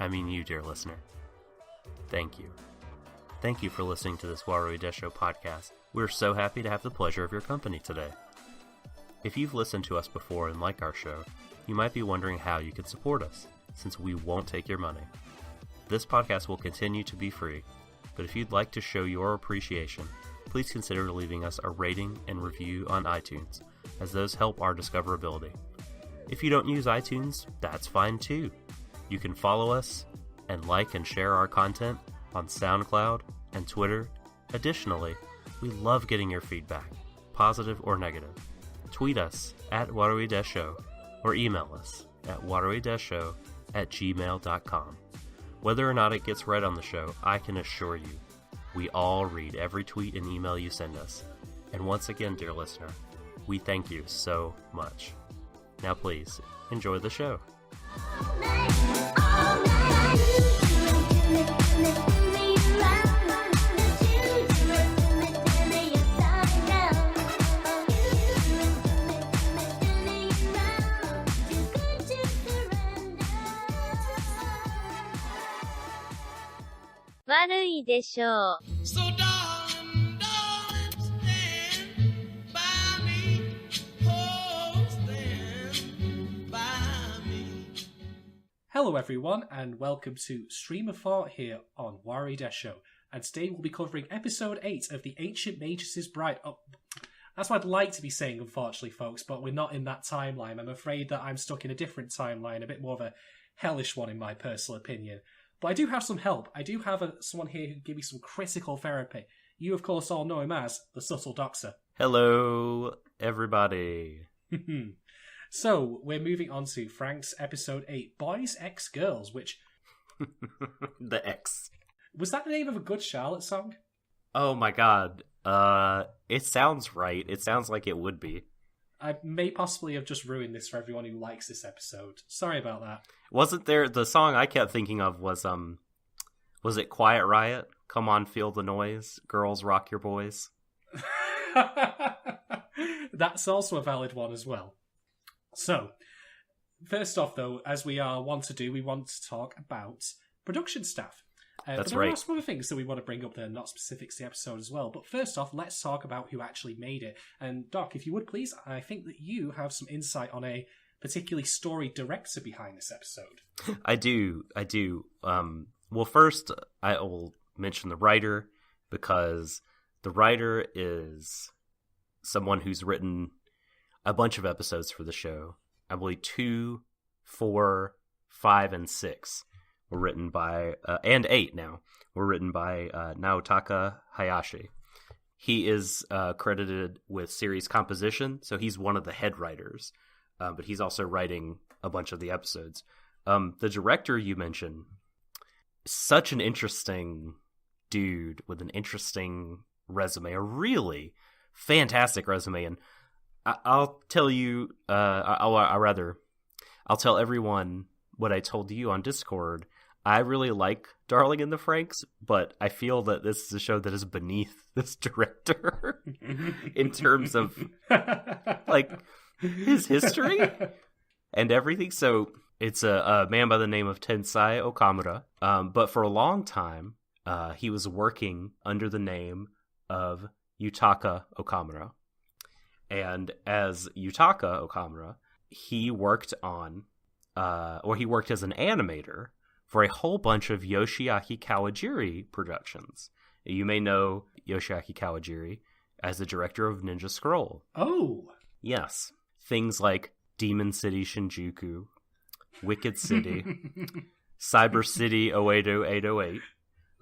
I mean you, dear listener. Thank you. Thank you for listening to this Warui Deshou podcast. We're so happy to have the pleasure of your company today. If you've listened to us before and like our show, you might be wondering how you can support us, since we won't take your money. This podcast will continue to be free, but if you'd like to show your appreciation, please consider leaving us a rating and review on iTunes, as those help our discoverability. If you don't use iTunes, that's fine too. You can follow us and like and share our content on SoundCloud and Twitter. Additionally, we love getting your feedback, positive or negative. Tweet us at Warui Deshou or email us at waruideshow@gmail.com. Whether or not it gets read on the show, I can assure you, we all read every tweet and email you send us. And once again, dear listener, we thank you so much. Now please, enjoy the show. Warui Deshou. So darling, stand by me. Oh, stand by me. Hello everyone, and welcome to Stream of Thought here on Warui Deshou. And today we'll be covering episode 8 of The Ancient Magus' Bride. Oh, that's what I'd like to be saying, unfortunately, folks, but we're not in that timeline. I'm afraid that I'm stuck in a different timeline, a bit more of a hellish one in my personal opinion. But I do have some help. I do have someone here who can give me some critical therapy. You, of course, all know him as the Subtle Doctor. Hello, everybody. So, we're moving on to Franxx episode 8, Boys X Girls, which... The X. Was that the name of a Good Charlotte song? Oh my god. It sounds right. It sounds like it would be. I may possibly have just ruined this for everyone who likes this episode. Sorry about that. Wasn't there, the song I kept thinking of was it Quiet Riot? Come on, feel the noise. Girls, rock your boys. That's also a valid one as well. So, first off though, as we are want to do, we want to talk about production staff. That's there right. are some other things that we want to bring up that are not specific to the episode as well. But first off, let's talk about who actually made it. And Doc, if you would please, I think that you have some insight on a particularly story director behind this episode. I do. Well, first, I will mention the writer, because the writer is someone who's written a bunch of episodes for the show. I believe 2, 4, 5, and 6 were written by, and 8 now, were written by Naotaka Hayashi. He is credited with series composition, so he's one of the head writers, but he's also writing a bunch of the episodes. The director you mentioned, such an interesting dude with an interesting resume, a really fantastic resume, and I'll tell you, I'll tell everyone what I told you on Discord. I really like Darling in the Franxx, but I feel that this is a show that is beneath this director in terms of like his history and everything. So it's a man by the name of Tensai Okamura, but for a long time he was working under the name of Yutaka Okamura. And as Yutaka Okamura, he worked on, he worked as an animator for a whole bunch of Yoshiaki Kawajiri productions. You may know Yoshiaki Kawajiri as the director of Ninja Scroll. Oh! Yes. Things like Demon City Shinjuku, Wicked City, Cyber City 080-808.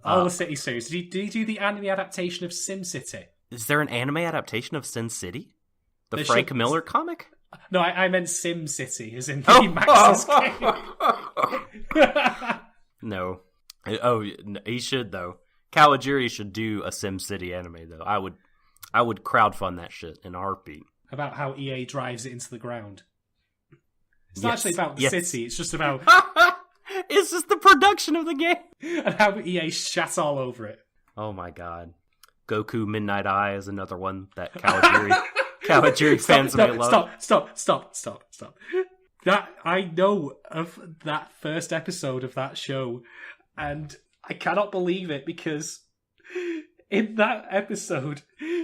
All the City series. Did he do the anime adaptation of SimCity? Is there an anime adaptation of Sin City? The Frank Miller comic? No, I meant SimCity, as in the Max's game. No. Oh, he should, though. Kawajiri should do a SimCity anime, though. I would crowdfund that shit in a heartbeat. About how EA drives it into the ground. It's not actually about the city, it's just about... It's just the production of the game! And how EA shat all over it. Oh my god. Goku Midnight Eye is another one that Kawajiri fans may love. Stop. That I know of that first episode of that show, and I cannot believe it because in that episode,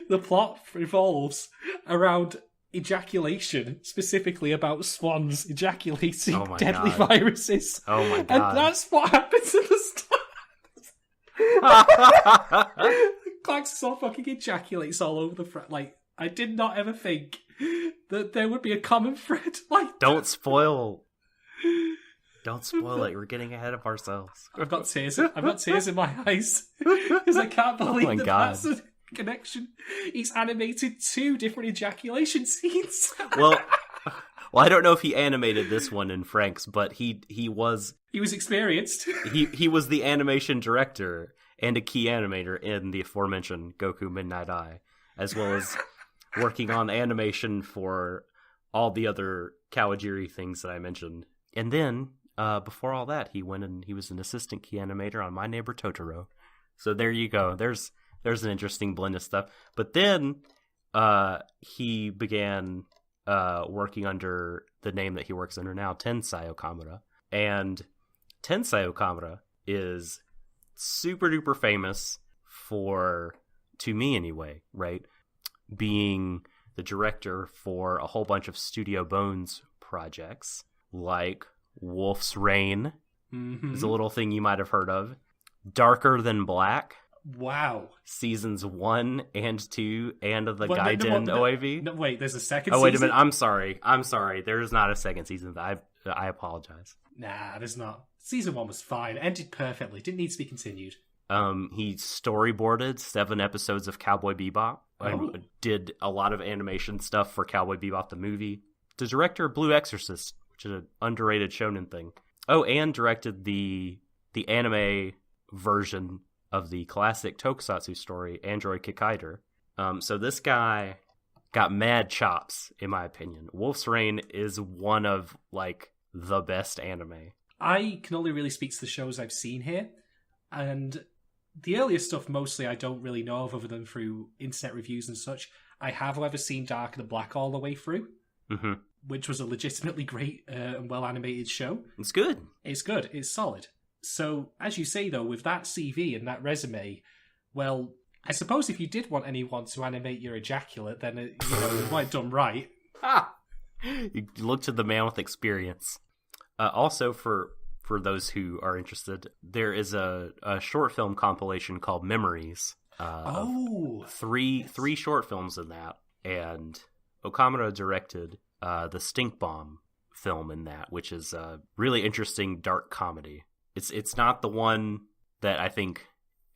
the plot revolves around ejaculation, specifically about swans ejaculating Oh my deadly God. viruses. Oh my And god. that's what happens at the start. Klaxus all fucking ejaculates all over the front. Like, I did not ever think that there would be a common thread like Don't spoil it. We're getting ahead of ourselves. I've got tears in my eyes because I can't believe my that God. that's the connection. He's animated 2 different ejaculation scenes. Well, I don't know if he animated this one in Franxx, but he was He was experienced. he was the animation director and a key animator in the aforementioned Goku Midnight Eye, as well as working on animation for all the other Kawajiri things that I mentioned. And then, before all that, he went and he was an assistant key animator on My Neighbor Totoro. So there you go. There's an interesting blend of stuff. But then he began working under the name that he works under now, Tensai Okamura. And Tensai Okamura is super duper famous for, to me anyway, right? Being the director for a whole bunch of Studio Bones projects, like Wolf's Rain is a little thing you might have heard of. Darker Than Black, Wow. seasons 1 and 2, and of the Well, Gaiden OAV. No, wait, there's a second Oh, wait a season? minute. I'm sorry. There's not a second season. I apologize. Nah, there's not. Season 1 was fine. Ended perfectly. Didn't need to be continued. He storyboarded 7 episodes of Cowboy Bebop and Oh. did a lot of animation stuff for Cowboy Bebop the movie. The director of Blue Exorcist, which is an underrated shonen thing. Oh, and directed the anime version of the classic tokusatsu story, Android Kikaider. So this guy got mad chops, in my opinion. Wolf's Rain is one of, like, the best anime. I can only really speak to the shows I've seen here, and the earlier stuff mostly I don't really know of other than through internet reviews and such. I have, however, seen Dark and the Black all the way through, Mm-hmm. which was a legitimately great and well-animated show. It's good. It's good. It's solid. So, as you say, though, with that CV and that resume, well, I suppose if you did want anyone to animate your ejaculate, then, you might have done right. Ah! You look to the man with experience. Also, for those who are interested, there is a short film compilation called Memories. Oh! Three short films in that. And Okamura directed the Stink Bomb film in that, which is a really interesting dark comedy. It's not the one that I think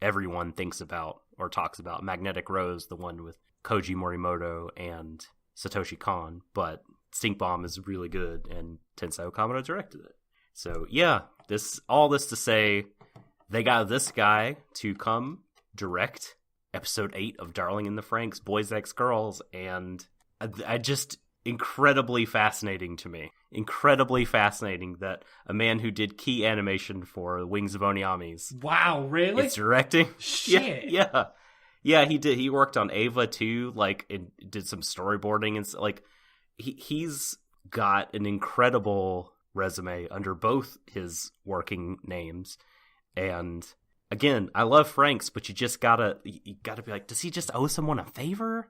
everyone thinks about or talks about, Magnetic Rose, the one with Koji Morimoto and Satoshi Kon, but Stink Bomb is really good, and Tensai Okamura directed it. So yeah, all this to say, they got this guy to come direct episode 8 of Darling in the Franxx, Boys X Girls, and I just incredibly fascinating to me. Incredibly fascinating that a man who did key animation for Wings of Oniami's Wow, really? is directing. Shit. Yeah, he did. He worked on Ava too, like, and did some storyboarding and like he's got an incredible resume under both his working names. And again, I love Franxx, but you gotta be like, does he just owe someone a favor?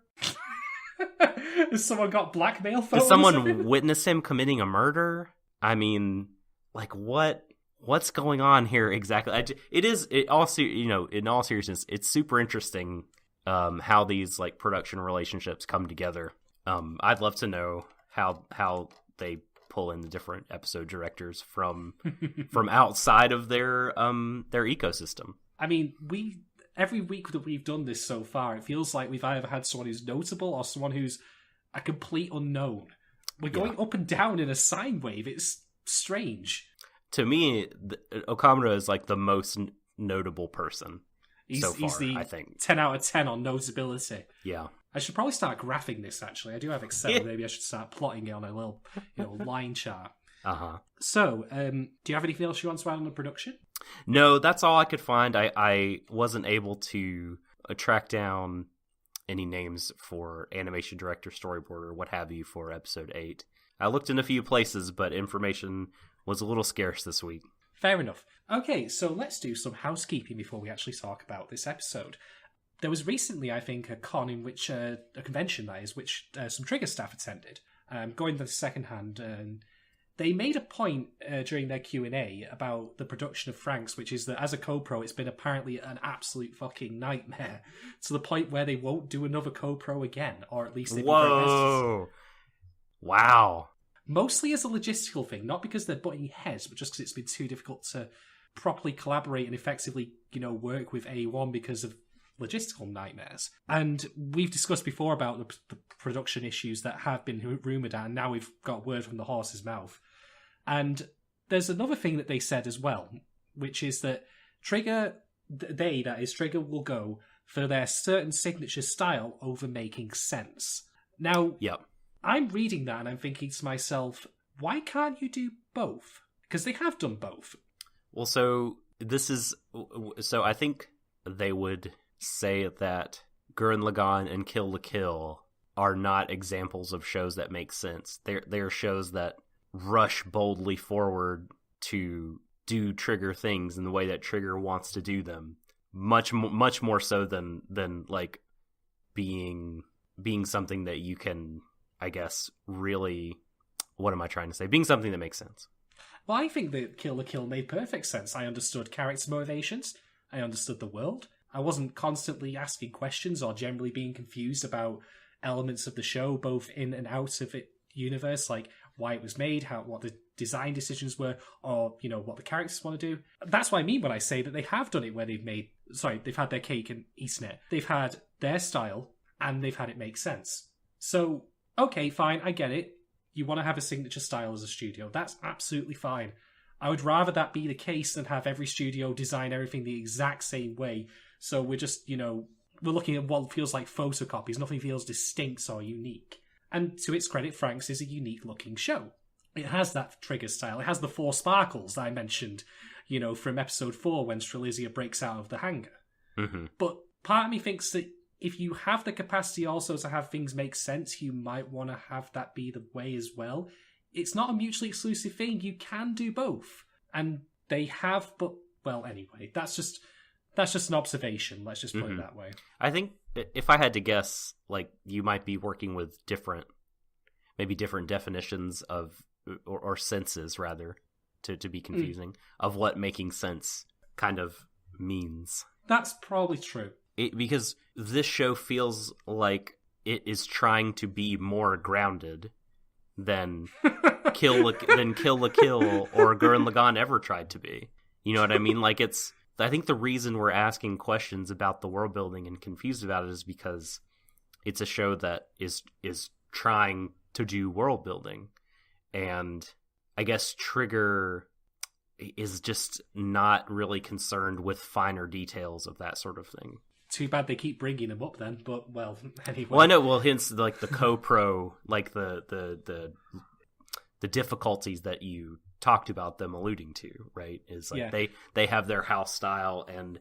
Has someone got blackmail Did photos of someone him? witness him committing a murder? I mean, like, what's going on here exactly? In all seriousness, it's super interesting how these, like, production relationships come together. I'd love to know how they pull in the different episode directors from outside of their ecosystem. I mean, every week that we've done this so far, it feels like we've either had someone who's notable or someone who's a complete unknown. We're going up and down in a sine wave. It's strange. To me, Okamura is, like, the most notable person so far, he's the I think. 10 out of 10 on notability. Yeah. I should probably start graphing this, actually. I do have Excel. Maybe I should start plotting it on a little line chart. Uh-huh. So, do you have anything else you want to add on the production? No, that's all I could find. I wasn't able to track down any names for animation director, storyboarder, what have you, for episode 8. I looked in a few places, but information was a little scarce this week. Fair enough. Okay, so let's do some housekeeping before we actually talk about this episode. There was recently, I think, a con in which, a convention that is, which some Trigger staff attended. Going to the second hand, they made a point during their Q&A about the production of Franxx, which is that as a co-pro, it's been apparently an absolute fucking nightmare, to the point where they won't do another co-pro again, or at least they've been very hesitant. Whoa! Wow. Mostly as a logistical thing, not because they're butting heads, but just because it's been too difficult to properly collaborate and effectively, work with A1 because of logistical nightmares. And we've discussed before about the production issues that have been rumoured, and now we've got word from the horse's mouth. And there's another thing that they said as well, which is that Trigger will go for their certain signature style over making sense. Now, Yep. I'm reading that and I'm thinking to myself, why can't you do both? Because they have done both. Well, so I think they would say that Gurren Lagann and Kill la Kill are not examples of shows that make sense. They're shows that rush boldly forward to do Trigger things in the way that Trigger wants to do them. Much more so than like being something that you can, I guess, really, what am I trying to say? Being something that makes sense. Well, I think that Kill la Kill made perfect sense. I understood character motivations. I understood the world. I wasn't constantly asking questions or generally being confused about elements of the show, both in and out of it universe, like why it was made, what the design decisions were, or, what the characters want to do. That's what I mean when I say that they have done it where they've had their cake and eaten it. They've had their style, and they've had it make sense. So, okay, fine, I get it. You want to have a signature style as a studio. That's absolutely fine. I would rather that be the case than have every studio design everything the exact same way. So we're just, we're looking at what feels like photocopies. Nothing feels distinct or unique. And to its credit, Franxx is a unique-looking show. It has that Trigger style. It has the 4 sparkles that I mentioned, from episode 4 when Strelizia breaks out of the hangar. Mm-hmm. But part of me thinks that if you have the capacity also to have things make sense, you might want to have that be the way as well. It's not a mutually exclusive thing. You can do both. And they have, but, well, anyway, that's just an observation. Let's just put it that way. I think if I had to guess, like, you might be working with different definitions of, or senses, rather, to be confusing, of what making sense kind of means. That's probably true. Because this show feels like it is trying to be more grounded than Kill la Kill or Gurren Lagann ever tried to be. You know what I mean? Like, I think the reason we're asking questions about the world building and confused about it is because it's a show that is trying to do world building, and I guess Trigger is just not really concerned with finer details of that sort of thing. Too bad they keep bringing them up then, but, well, anyway. Well, I know, well, hence, like, the co-pro, like, the difficulties that you talked about them alluding to, right? Is like they have their house style, and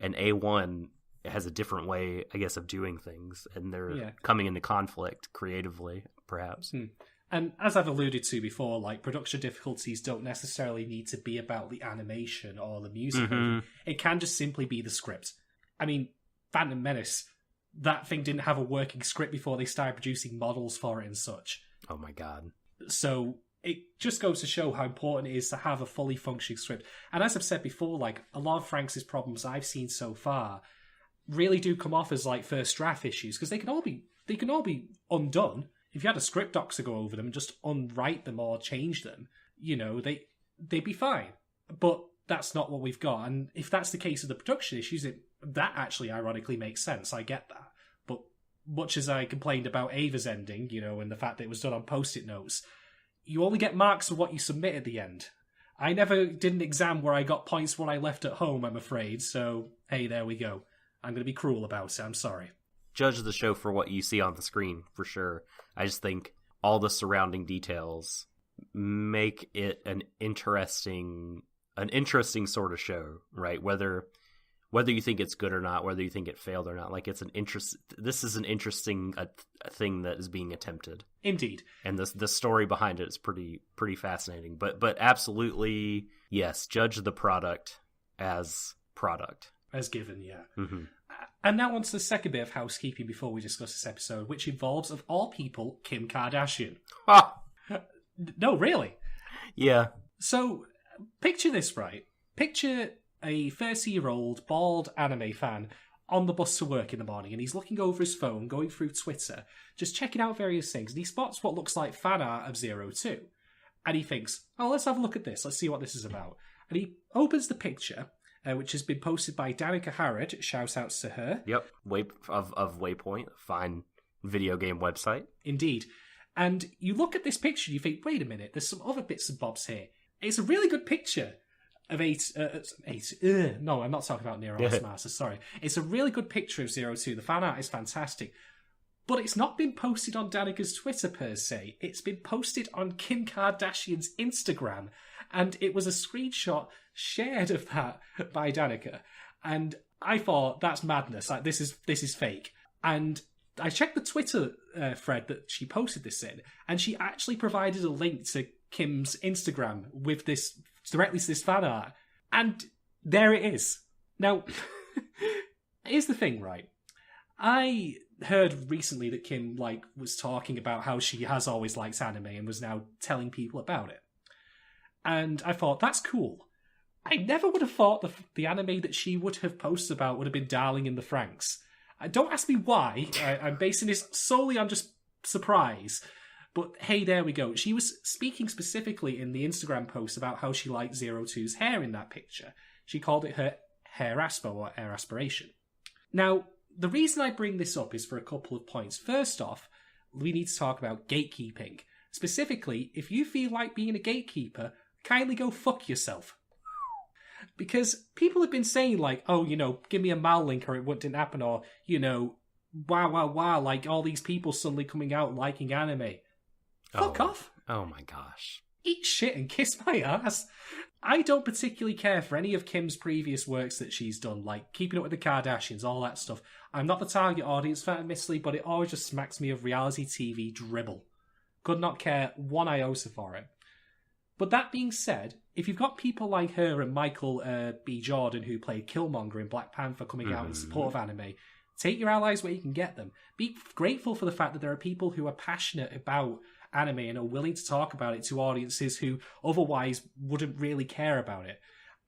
A1 has a different way, I guess, of doing things, and they're coming into conflict creatively, perhaps. And as I've alluded to before, like, production difficulties don't necessarily need to be about the animation or the music. It can just simply be the script. I mean, Phantom Menace, that thing didn't have a working script before they started producing models for it and such. Oh my god. So it just goes to show how important it is to have a fully functioning script. And as I've said before, like, a lot of Franxx's problems I've seen so far really do come off as, like, first draft issues, because they can all be undone. If you had a script doc to go over them and just unwrite them or change them, they'd be fine. But that's not what we've got. And if that's the case of the production issues, that actually ironically makes sense. I get that. But much as I complained about Ava's ending, and the fact that it was done on post-it notes, you only get marks for what you submit at the end. I never did an exam where I got points when I left at home, I'm afraid. So, hey, there we go. I'm going to be cruel about it. I'm sorry. Judge the show for what you see on the screen, for sure. I just think all the surrounding details make it an interesting sort of show, right? Whether whether you think it's good or not, whether you think it failed or not. Like, it's an interest. This is an interesting thing that is being attempted. Indeed. And the story behind it is pretty fascinating. But absolutely, yes, judge the product as product. As given, yeah. Mm-hmm. And now on to the second bit of housekeeping before we discuss this episode, which involves, of all people, Kim Kardashian. Ah! No, really. Yeah. So, picture this, right? Picture a 30-year-old bald anime fan on the bus to work in the morning, and he's looking over his phone, going through Twitter, just checking out various things, and he spots what looks like fan art of Zero Two. And he thinks, oh, let's have a look at this. Let's see what this is about. And he opens the picture, which has been posted by Danica Harrod. Shout outs to her. Yep. Of Waypoint, a fine video game website. Indeed. And you look at this picture and you think, wait a minute, there's some other bits and bobs here. It's a really good picture of no, I'm not talking about Nero Master, sorry. It's a really good picture of Zero Two. The fan art is fantastic. But it's not been posted on Danica's Twitter per se. It's been posted on Kim Kardashian's Instagram. And it was a screenshot shared of that by Danica. And I thought, that's madness. Like, this is fake. And I checked the Twitter thread that she posted this in, and she actually provided a link to Kim's Instagram with this, directly to this fan art. And there it is. Now, here's the thing, right? I heard recently that Kim, was talking about how she has always liked anime and was now telling people about it. And I thought, that's cool. I never would have thought the anime that she would have posted about would have been Darling in the Franxx. Don't ask me why. I'm basing this solely on just surprise. But hey, there we go. She was speaking specifically in the Instagram post about how she liked Zero Two's hair in that picture. She called it her hair aspo, or hair aspiration. Now, the reason I bring this up is for a couple of points. First off, we need to talk about gatekeeping. Specifically, if you feel like being a gatekeeper, kindly go fuck yourself. Because people have been saying, give me a mal link or it wouldn't happen, or, wow, like all these people suddenly coming out liking anime. Fuck off. Oh my gosh. Eat shit and kiss my ass. I don't particularly care for any of Kim's previous works that she's done, like Keeping Up with the Kardashians, all that stuff. I'm not the target audience for it, admittedly, but it always just smacks me of reality TV dribble. Could not care one iota for it. But that being said, if you've got people like her and Michael B. Jordan, who played Killmonger in Black Panther, coming out in support of anime, take your allies where you can get them. Be grateful for the fact that there are people who are passionate about anime and are willing to talk about it to audiences who otherwise wouldn't really care about it.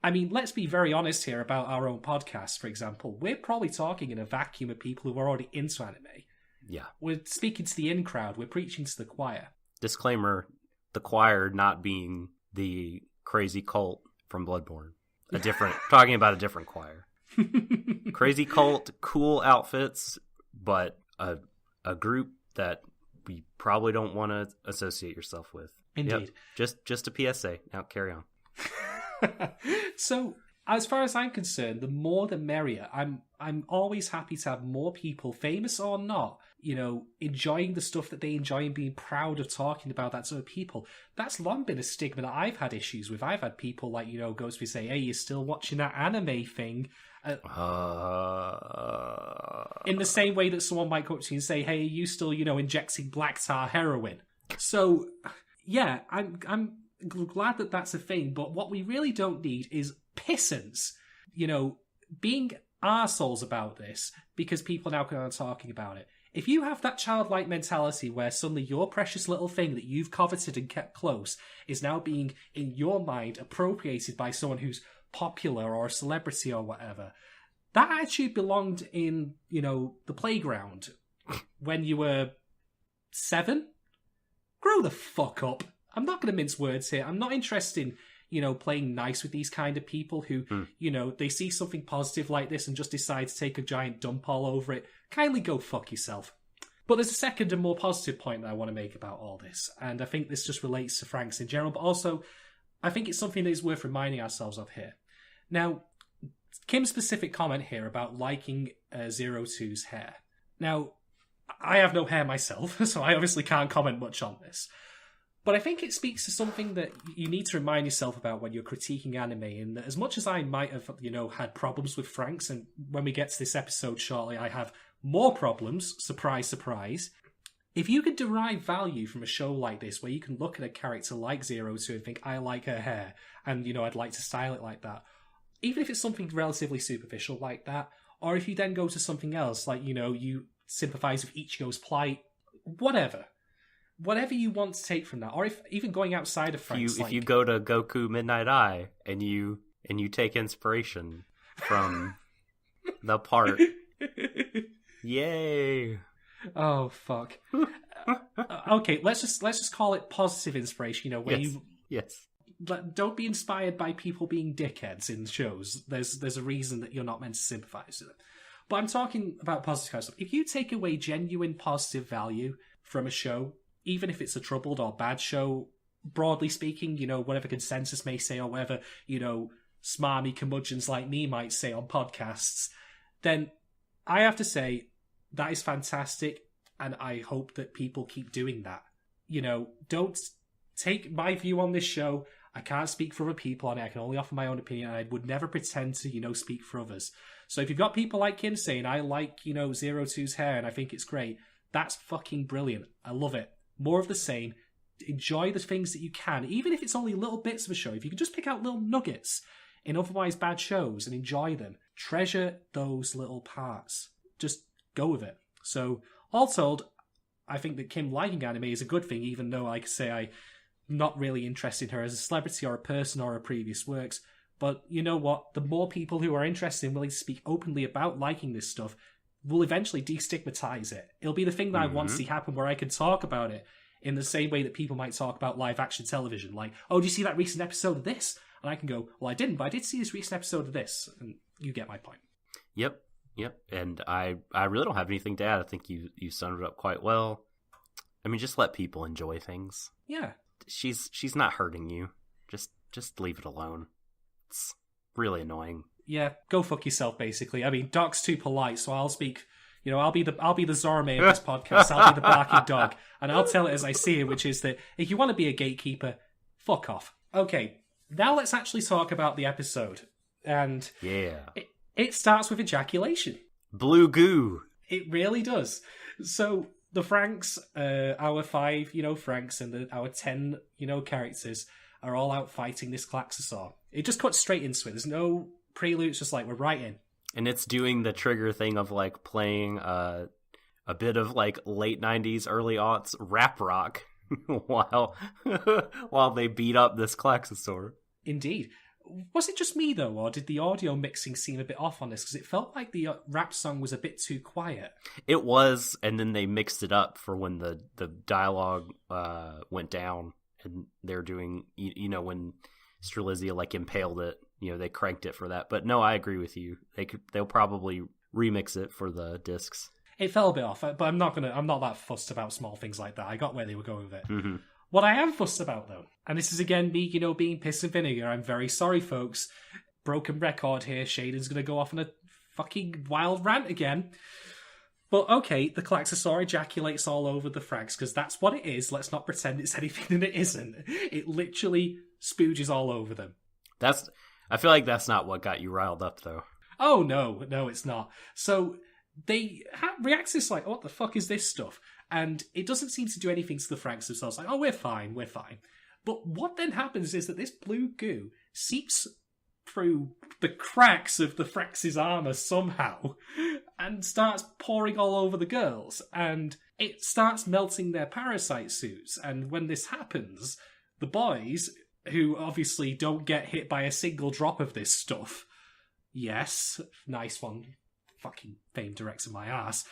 I mean, let's be very honest here about our own podcast, for example. We're probably talking in a vacuum of people who are already into anime. Yeah. We're speaking to the in-crowd. We're preaching to the choir. Disclaimer, the choir not being the crazy cult from Bloodborne. Talking about a different choir. Crazy cult, cool outfits, but a group that we probably don't want to associate yourself with. Indeed. Yep. Just a PSA. Now carry on. So, as far as I'm concerned, the more the merrier. I'm always happy to have more people, famous or not, enjoying the stuff that they enjoy and being proud of talking about that to other people. That's long been a stigma that I've had issues with. I've had people go to me say, hey, you're still watching that anime thing? In the same way that someone might come up to you and say, hey, are you still, injecting black tar heroin? So, yeah, I'm glad that that's a thing, but what we really don't need is pissants, being arseholes about this because people are now talking about it. If you have that childlike mentality where suddenly your precious little thing that you've coveted and kept close is now being, in your mind, appropriated by someone who's popular or a celebrity or whatever, that attitude belonged in, the playground when you were 7. Grow the fuck up. I'm not going to mince words here. I'm not interested in, playing nice with these kind of people who, they see something positive like this and just decide to take a giant dump all over it. Kindly go fuck yourself. But there's a second and more positive point that I want to make about all this, and I think this just relates to Franxx in general, but also I think it's something that is worth reminding ourselves of here. Now, Kim's specific comment here about liking Zero Two's hair. Now, I have no hair myself, so I obviously can't comment much on this. But I think it speaks to something that you need to remind yourself about when you're critiquing anime, and that as much as I might have, had problems with Franxx, and when we get to this episode shortly, I have more problems, surprise, surprise. If you can derive value from a show like this, where you can look at a character like Zero Two and think, I like her hair, and, I'd like to style it like that, even if it's something relatively superficial like that, or if you then go to something else, like, you sympathise with Ichigo's plight, whatever you want to take from that, or if even going outside of Franxx, if you go to Goku Midnight Eye and you take inspiration from the part, yay! Oh fuck. Okay, let's just call it positive inspiration. Where yes. Don't be inspired by people being dickheads in shows. There's a reason that you're not meant to sympathise with them. But I'm talking about positive kind of stuff. If you take away genuine positive value from a show, even if it's a troubled or bad show, broadly speaking, whatever consensus may say or whatever, smarmy curmudgeons like me might say on podcasts, then I have to say that is fantastic, and I hope that people keep doing that. Don't take my view on this show. I can't speak for other people on it. I can only offer my own opinion, and I would never pretend to, speak for others. So if you've got people like Kim saying, I like, Zero Two's hair and I think it's great, that's fucking brilliant. I love it. More of the same. Enjoy the things that you can, even if it's only little bits of a show. If you can just pick out little nuggets in otherwise bad shows and enjoy them, treasure those little parts. Just go with it. So, all told, I think that Kim liking anime is a good thing, even though, like I say, I'm not really interested in her as a celebrity or a person or her previous works. But you know what? The more people who are interested and willing to speak openly about liking this stuff will eventually destigmatize it. It'll be the thing that I want to see happen, where I can talk about it in the same way that people might talk about live action television. Like, oh, do you see that recent episode of this? And I can go, well, I didn't, but I did see this recent episode of this. And you get my point. Yep. And I really don't have anything to add. I think you summed it up quite well. I mean, just let people enjoy things. Yeah. She's not hurting you. Just leave it alone. It's really annoying. Yeah, go fuck yourself, basically. I mean, Doc's too polite, so I'll speak. I'll be the Zorome of this podcast. I'll be the barking dog, and I'll tell it as I see it, which is that if you want to be a gatekeeper, fuck off. Okay, now let's actually talk about the episode. And yeah, it starts with ejaculation. Blue goo. It really does. So the Franxx, our 5, Franxx, and our 10, characters are all out fighting this Klaxosaur. It just cuts straight into it. There's no prelude. It's just like, we're right in. And it's doing the trigger thing of like playing a bit of like late 90s, early aughts rap rock while they beat up this Klaxosaur. Indeed. Was it just me though, or did the audio mixing seem a bit off on this? Because it felt like the rap song was a bit too quiet. It was, and then they mixed it up for when the dialogue went down, and they're doing, when Strelizia like impaled it. They cranked it for that. But no, I agree with you. They'll probably remix it for the discs. It fell a bit off, but I'm not that fussed about small things like that. I got where they were going with it. Mm-hmm. What I am fussed about, though, and this is again me, being piss and vinegar. I'm very sorry, folks. Broken record here. Shaden's going to go off on a fucking wild rant again. But okay, the Klaxosaur ejaculates all over the Franxx, because that's what it is. Let's not pretend it's anything that it isn't. It literally spooges all over them. I feel like that's not what got you riled up, though. Oh, no, it's not. So they react to this like, what the fuck is this stuff? And it doesn't seem to do anything to the Franxx themselves. Like, oh, we're fine. But what then happens is that this blue goo seeps through the cracks of the Franxx's armour somehow and starts pouring all over the girls. And it starts melting their parasite suits. And when this happens, the boys, who obviously don't get hit by a single drop of this stuff, yes, nice one, fucking fame director my ass,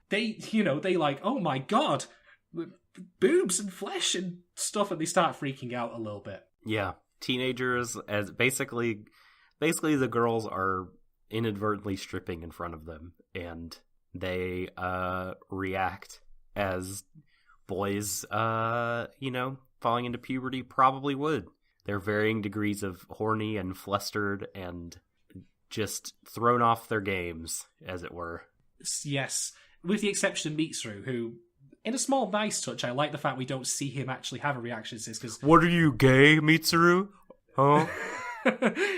they like, oh my god, boobs and flesh and stuff, and they start freaking out a little bit. Yeah, teenagers, as basically the girls are inadvertently stripping in front of them, and they react as boys, falling into puberty probably would. They're varying degrees of horny and flustered and just thrown off their games, as it were. Yes, with the exception of Mitsuru, who in a small nice touch, I like the fact we don't see him actually have a reaction to this, because What are you, gay, Mitsuru? Huh?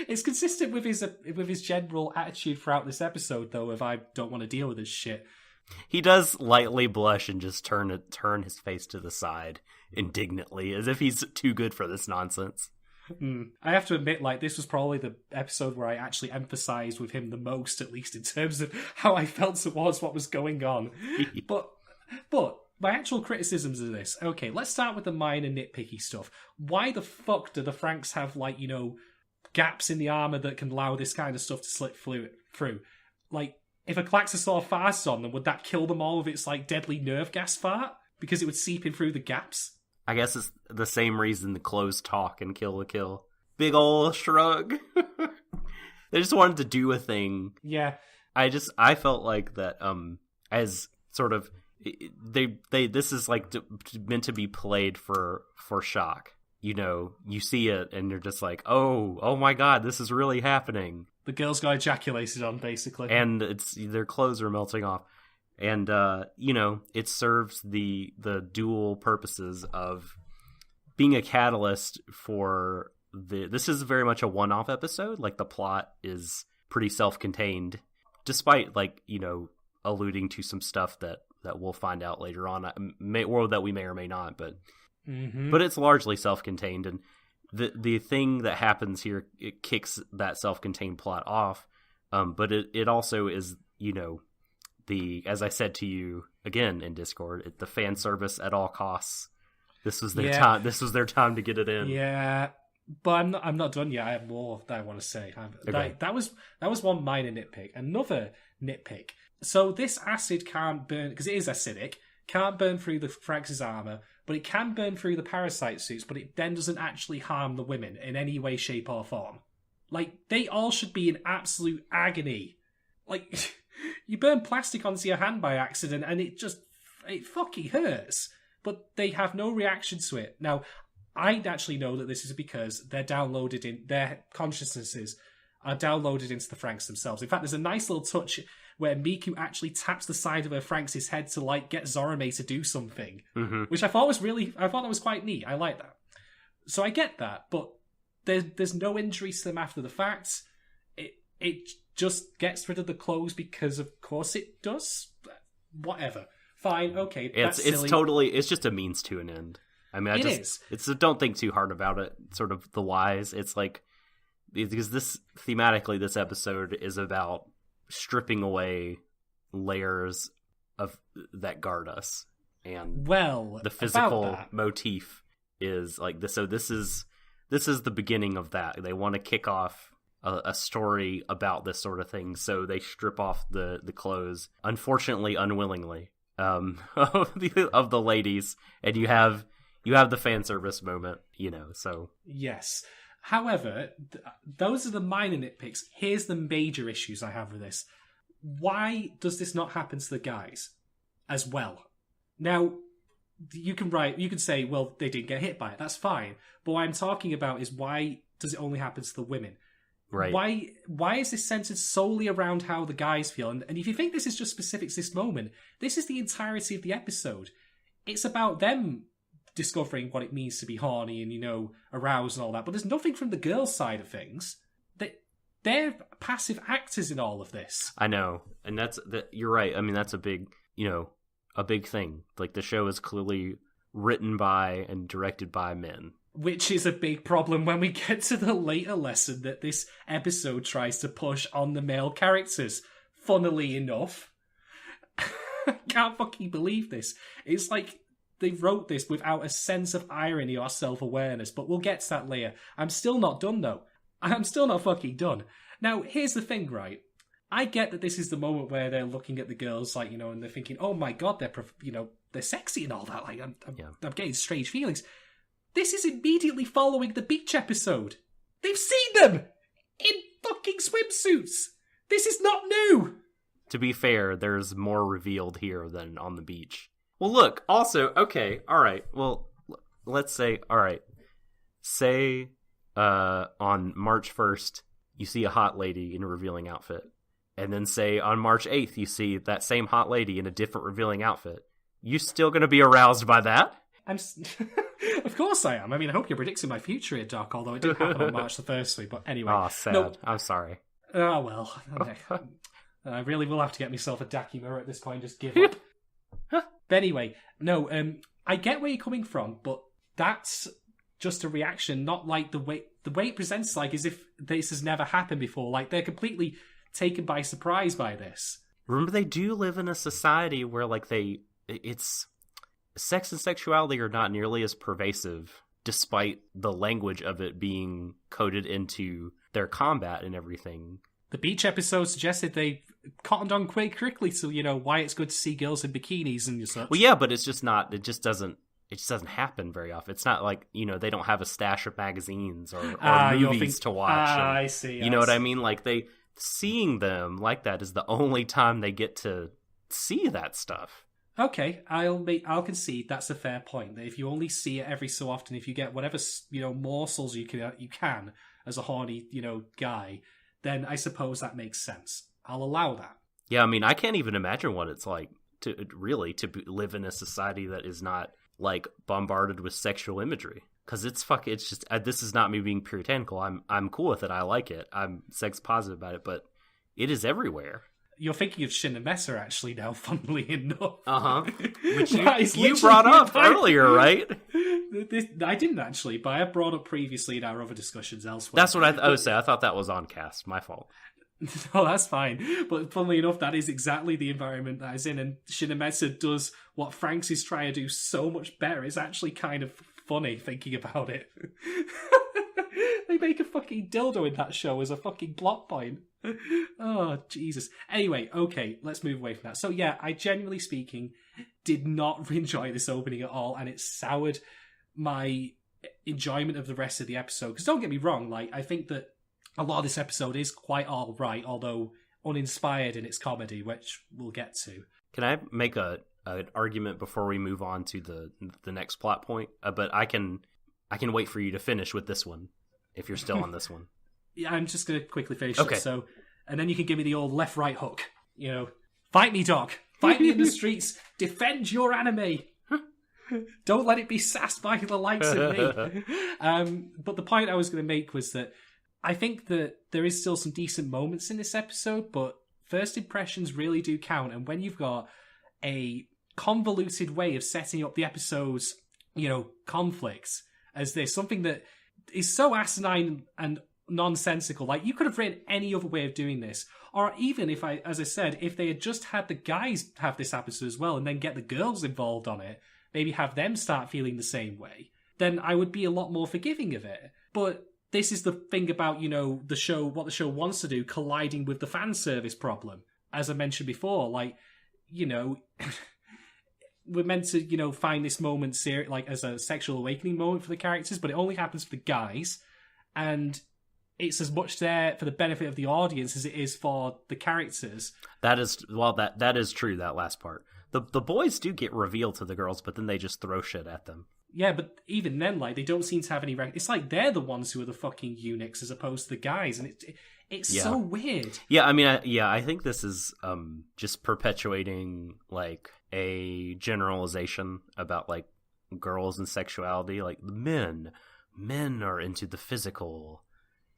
it's consistent with his general attitude throughout this episode, though, of I don't want to deal with this shit. He does lightly blush and just turn his face to the side indignantly, as if he's too good for this nonsense. I have to admit, like, this was probably the episode where I actually emphasized with him the most, at least in terms of how I felt towards what was going on. But my actual criticisms of this, okay, let's start with the minor nitpicky stuff. Why the fuck do the Franxx have, like, you know, gaps in the armor that can allow this kind of stuff to slip through? Like, if a Klaxosaur farts on them, would that kill them all with its, like, deadly nerve gas fart? Because it would seep in through the gaps? I guess it's the same reason the clothes talk and Kill la Kill. Big ol' shrug. They just wanted to do a thing. Yeah. I felt like that, as sort of, this is like meant to be played for shock. You know, you see it and you're just like, oh my god, this is really happening. The girls got ejaculated on, basically. And their clothes are melting off. And, you know, it serves the dual purposes of being a catalyst for this is very much a one-off episode. Like, the plot is pretty self-contained, despite, like, you know, alluding to some stuff that we'll find out later on, or that we may or may not, but it's largely self-contained. And the thing that happens here, it kicks that self-contained plot off, but it also is, you know, as I said to you again in Discord, the fan service at all costs. This was their time. This was their time to get it in. Yeah, but I'm not done yet. I have more that I want to say. Okay. That was one minor nitpick. Another nitpick. So this acid can't burn, because it is acidic. Can't burn through the Franxx's armor, but it can burn through the parasite suits. But it then doesn't actually harm the women in any way, shape, or form. Like, they all should be in absolute agony. Like. You burn plastic onto your hand by accident and it fucking hurts. But they have no reaction to it. Now, I actually know that this is because their consciousnesses are downloaded into the Franxx themselves. In fact, there's a nice little touch where Miku actually taps the side of her Franxx's head to, like, get Zorome to do something. Which I thought that was quite neat. I like that. So I get that, but there's no injuries to them after the fact. It just gets rid of the clothes because of course it does. Whatever. Fine, okay. That's silly. It's just a means to an end. I mean, don't think too hard about it. Sort of the whys. It's like, because thematically this episode is about stripping away layers of that guard us, and the physical motif is like this. So this is the beginning of that. They want to kick off a story about this sort of thing, so they strip off the clothes, unfortunately, unwillingly, of the ladies, and you have the fan service moment, you know. So yes. However, those are the minor nitpicks. Here's the major issues I have with this. Why does this not happen to the guys as well? Now, you can say, well, they didn't get hit by it. That's fine. But what I'm talking about is, why does it only happen to the women? Right. Why is this centered solely around how the guys feel? And if you think this is just specific to this moment, this is the entirety of the episode. It's about them discovering what it means to be horny and, you know, aroused and all that. But there's nothing from the girls' side of things. They're passive actors in all of this. I know. And you're right. I mean, that's a big thing. Like, the show is clearly written by and directed by men. Which is a big problem when we get to the later lesson that this episode tries to push on the male characters. Funnily enough. I can't fucking believe this. It's like they wrote this without a sense of irony or self-awareness, but we'll get to that later. I'm still not done, though. I'm still not fucking done. Now, here's the thing, right? I get that this is the moment where they're looking at the girls, like, you know, and they're thinking, oh my god, they're sexy and all that. Like, I'm getting strange feelings. This is immediately following the beach episode. They've seen them in fucking swimsuits. This is not new. To be fair, there's more revealed here than on the beach. Well, look, also, okay, all right. Well, let's say, all right. Say on March 1st, you see a hot lady in a revealing outfit. And then say on March 8th, you see that same hot lady in a different revealing outfit. You still going to be aroused by that? Of course I am. I mean, I hope you're predicting my future here, Doc, although it didn't happen on March the 1st. But anyway. Oh, sad. No. I'm sorry. Oh, well. I really will have to get myself a Daki mirror at this point, just give up. But anyway, no, I get where you're coming from, but that's just a reaction, not like the way it presents, like as if this has never happened before. Like, they're completely taken by surprise by this. Remember, they do live in a society where, like, it's sex and sexuality are not nearly as pervasive, despite the language of it being coded into their combat and everything. The beach episode suggested they cottoned on quite quickly, so why it's good to see girls in bikinis and such. Well, yeah, but it's just not. It just doesn't happen very often. It's not like they don't have a stash of magazines or movies to watch. I see. You know what I mean? Like seeing them like that is the only time they get to see that stuff. Okay, I'll concede that's a fair point. That if you only see it every so often, if you get whatever morsels you can as a horny guy, then I suppose that makes sense. I'll allow that. Yeah, I mean, I can't even imagine what it's like to live in a society that is not like bombarded with sexual imagery. Because it's just this is not me being puritanical. I'm cool with it. I like it. I'm sex positive about it, but it is everywhere. You're thinking of Shinamessa actually now, funnily enough. Which you brought up earlier, right? I didn't actually, but I have brought up previously in our other discussions elsewhere. That's what I would say. I thought that was on cast. My fault. No, that's fine. But funnily enough, that is exactly the environment that I was in, and Shinamessa does what Franxx is trying to do so much better. It's actually kind of funny thinking about it. They make a fucking dildo in that show as a fucking plot point. Oh, Jesus. Anyway, okay, let's move away from that. So yeah, I genuinely speaking did not enjoy this opening at all, and it soured my enjoyment of the rest of the episode. Because don't get me wrong, like, I think that a lot of this episode is quite alright, although uninspired in its comedy, which we'll get to. Can I make an argument before we move on to the next plot point? But I can wait for you to finish with this one, if you're still on this one. Yeah, I'm just going to quickly finish okay. it. So, and then you can give me the old left-right hook. Fight me, dog. Fight me in the streets. Defend your anime. Don't let it be sassed by the likes of me. But the point I was going to make was that I think that there is still some decent moments in this episode, but first impressions really do count. And when you've got a convoluted way of setting up the episode's, conflicts as this, something that is so asinine and nonsensical. Like, you could have written any other way of doing this. Or even if they had just had the guys have this episode as well and then get the girls involved on it, maybe have them start feeling the same way, then I would be a lot more forgiving of it. But this is the thing about, what the show wants to do, colliding with the fan service problem. As I mentioned before, like, we're meant to, find this moment as a sexual awakening moment for the characters, but it only happens for the guys. And it's as much there for the benefit of the audience as it is for the characters. That is true, that last part. The boys do get revealed to the girls, but then they just throw shit at them. Yeah, but even then, like, they don't seem to have any... It's like they're the ones who are the fucking eunuchs as opposed to the guys, and it's so weird. Yeah, I mean, I think this is just perpetuating, like, a generalization about, like, girls and sexuality. Like, men are into the physical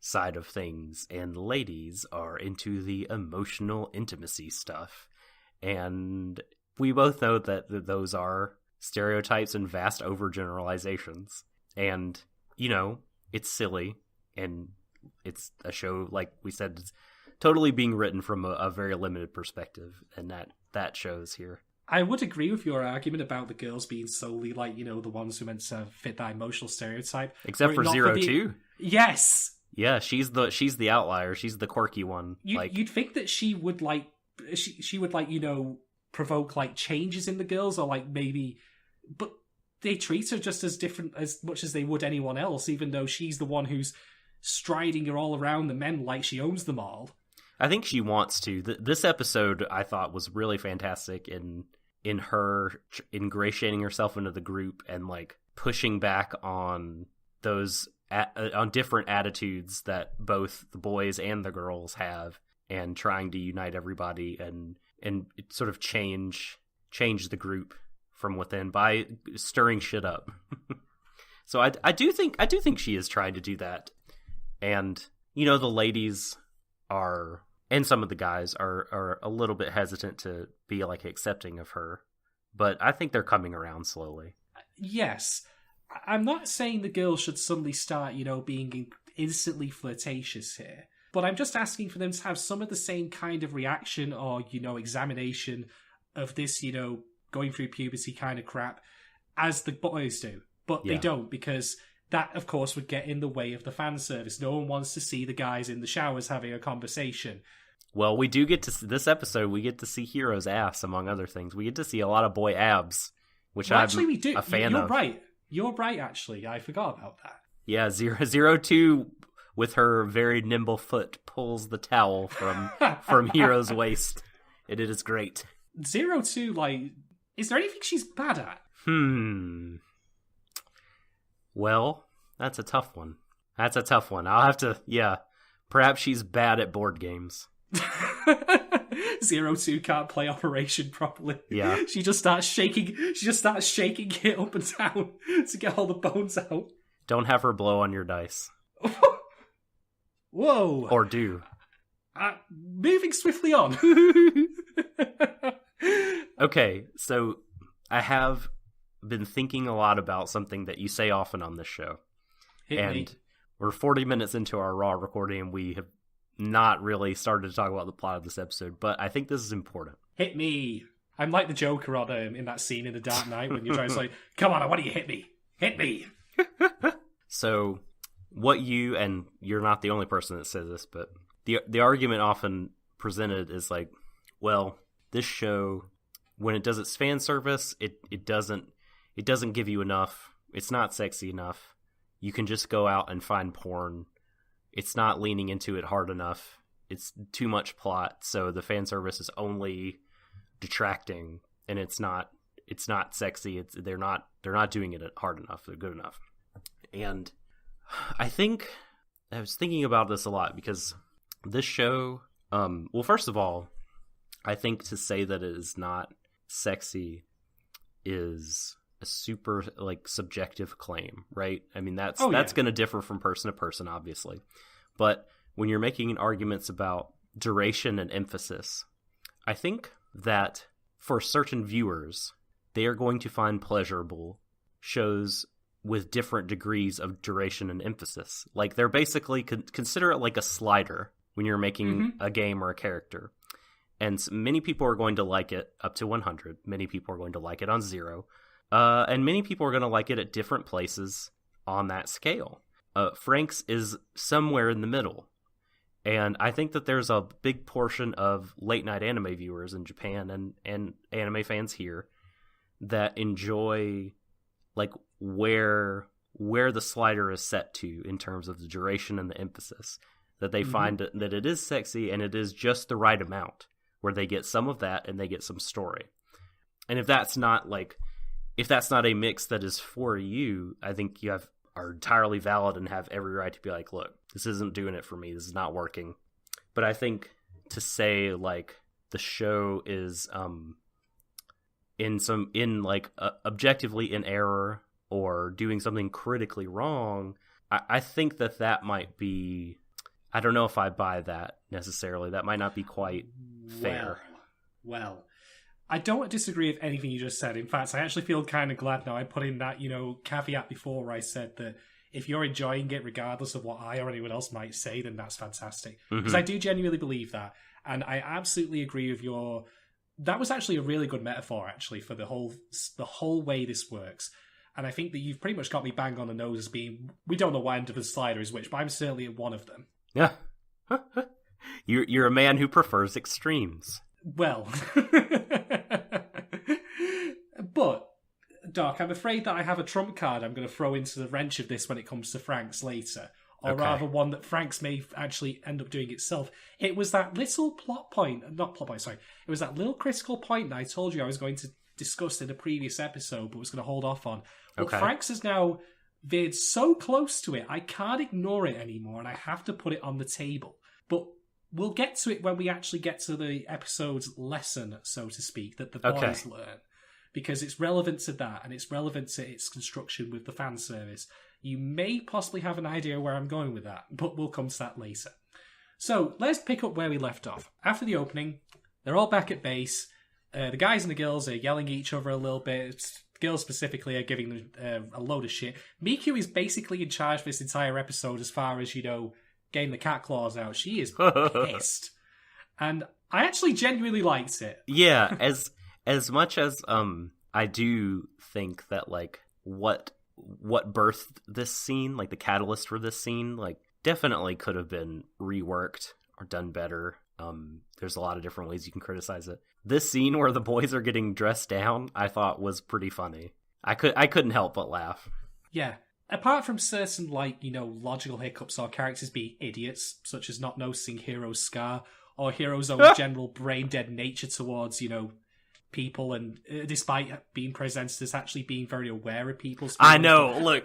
side of things, and ladies are into the emotional intimacy stuff. And we both know that those are stereotypes and vast overgeneralizations. And, it's silly, and it's a show, like we said, it's totally being written from a very limited perspective, and that shows here. I would agree with your argument about the girls being solely, like, the ones who meant to fit that emotional stereotype. Except for Zero Two. Yes! Yeah, she's the outlier. She's the quirky one. You'd think that she would, like, provoke, like, changes in the girls, or, like, maybe... But they treat her just as different as much as they would anyone else, even though she's the one who's striding her all around the men like she owns them all. I think she wants to. This episode, I thought, was really fantastic in her ingratiating herself into the group and, like, pushing back on those on different attitudes that both the boys and the girls have, and trying to unite everybody and sort of change the group from within by stirring shit up. So I do think she is trying to do that. And, you know, the ladies are, and some of the guys are a little bit hesitant to be like accepting of her. But I think they're coming around slowly. Yes. I'm not saying the girls should suddenly start, you know, being instantly flirtatious here. But I'm just asking for them to have some of the same kind of reaction or, you know, examination of this, you know, going through puberty kind of crap as the boys do. But they don't, because that, of course, would get in the way of the fan service. No one wants to see the guys in the showers having a conversation. Well, we do get to see, this episode, we get to see Hero's ass, among other things. We get to see a lot of boy abs, which I'm we do. a fan You're of. right. You're right, actually. I forgot about that. Yeah, 002, with her very nimble foot, pulls the towel from Hero's waist. It is great. 02, like, is there anything she's bad at? Well, that's a tough one. I'll have to, perhaps she's bad at board games. 02 can't play Operation properly. Yeah. She just starts shaking it up and down to get all the bones out. Don't have her blow on your dice. Whoa. Or do. Moving swiftly on. Okay, so I have been thinking a lot about something that you say often on this show. Hit me. We're 40 minutes into our Raw recording, and we have not really started to talk about the plot of this episode, but I think this is important. Hit me. I'm like the Joker on in that scene in The Dark Knight when you're trying to like, come on, why don't you hit me? Hit me. So, what you, and you're not the only person that says this, but the argument often presented is like, well, this show, when it does its fan service, it doesn't give you enough. It's not sexy enough. You can just go out and find porn. It's not leaning into it hard enough. It's too much plot, so the fan service is only detracting, and it's not sexy. They're not doing it hard enough. They're good enough. And I think I was thinking about this a lot because this show, well, first of all, I think to say that it is not sexy is a super like subjective claim, right? I mean, that's going to differ from person to person, obviously. But when you're making arguments about duration and emphasis, I think that for certain viewers, they are going to find pleasurable shows with different degrees of duration and emphasis. Like, they're basically, consider it like a slider when you're making a game or a character. And many people are going to like it up to 100. Many people are going to like it on 0. And many people are going to like it at different places on that scale. Franxx is somewhere in the middle. And I think that there's a big portion of late-night anime viewers in Japan and anime fans here that enjoy like where the slider is set to in terms of the duration and the emphasis. That they find that it is sexy and it is just the right amount, where they get some of that and they get some story. And if that's not a mix that is for you, I think you are entirely valid and have every right to be like, look, this isn't doing it for me. This is not working. But I think to say like the show is objectively in error or doing something critically wrong, I think that might be, I don't know if I buy that necessarily. That might not be quite fair. Well, I don't disagree with anything you just said. In fact, I actually feel kind of glad now I put in that, caveat before where I said that if you're enjoying it, regardless of what I or anyone else might say, then that's fantastic. Because I do genuinely believe that. And I absolutely agree with that was actually a really good metaphor, actually, for the whole way this works. And I think that you've pretty much got me bang on the nose as being, we don't know what end of the slider is which, but I'm certainly at one of them. Yeah. You're a man who prefers extremes. Well, but, Doc, I'm afraid that I have a trump card I'm going to throw into the wrench of this when it comes to Franxx later. Or rather one that Franxx may actually end up doing itself. It was that little it was that little critical point that I told you I was going to discuss in a previous episode, but was going to hold off on. Well, Franxx has now veered so close to it, I can't ignore it anymore, and I have to put it on the table. But we'll get to it when we actually get to the episode's lesson, so to speak, that the boys learn. because it's relevant to that, and it's relevant to its construction with the fan service. You may possibly have an idea where I'm going with that, but we'll come to that later. So, let's pick up where we left off. After the opening, they're all back at base. The guys and the girls are yelling at each other a little bit. The girls specifically are giving them a load of shit. Miku is basically in charge of this entire episode as far as, getting the cat claws out. She is pissed. And I actually genuinely liked it. Yeah, as much as I do think that, like, what birthed this scene, like the catalyst for this scene, like, definitely could have been reworked or done better. There's a lot of different ways you can criticize it. This scene where the boys are getting dressed down, I thought was pretty funny. I couldn't help but laugh. Yeah. Apart from certain, logical hiccups or characters being idiots, such as not noticing Hero's scar, or Hero's own general brain-dead nature towards, people, and despite being presented as actually being very aware of people's feelings. I know, look,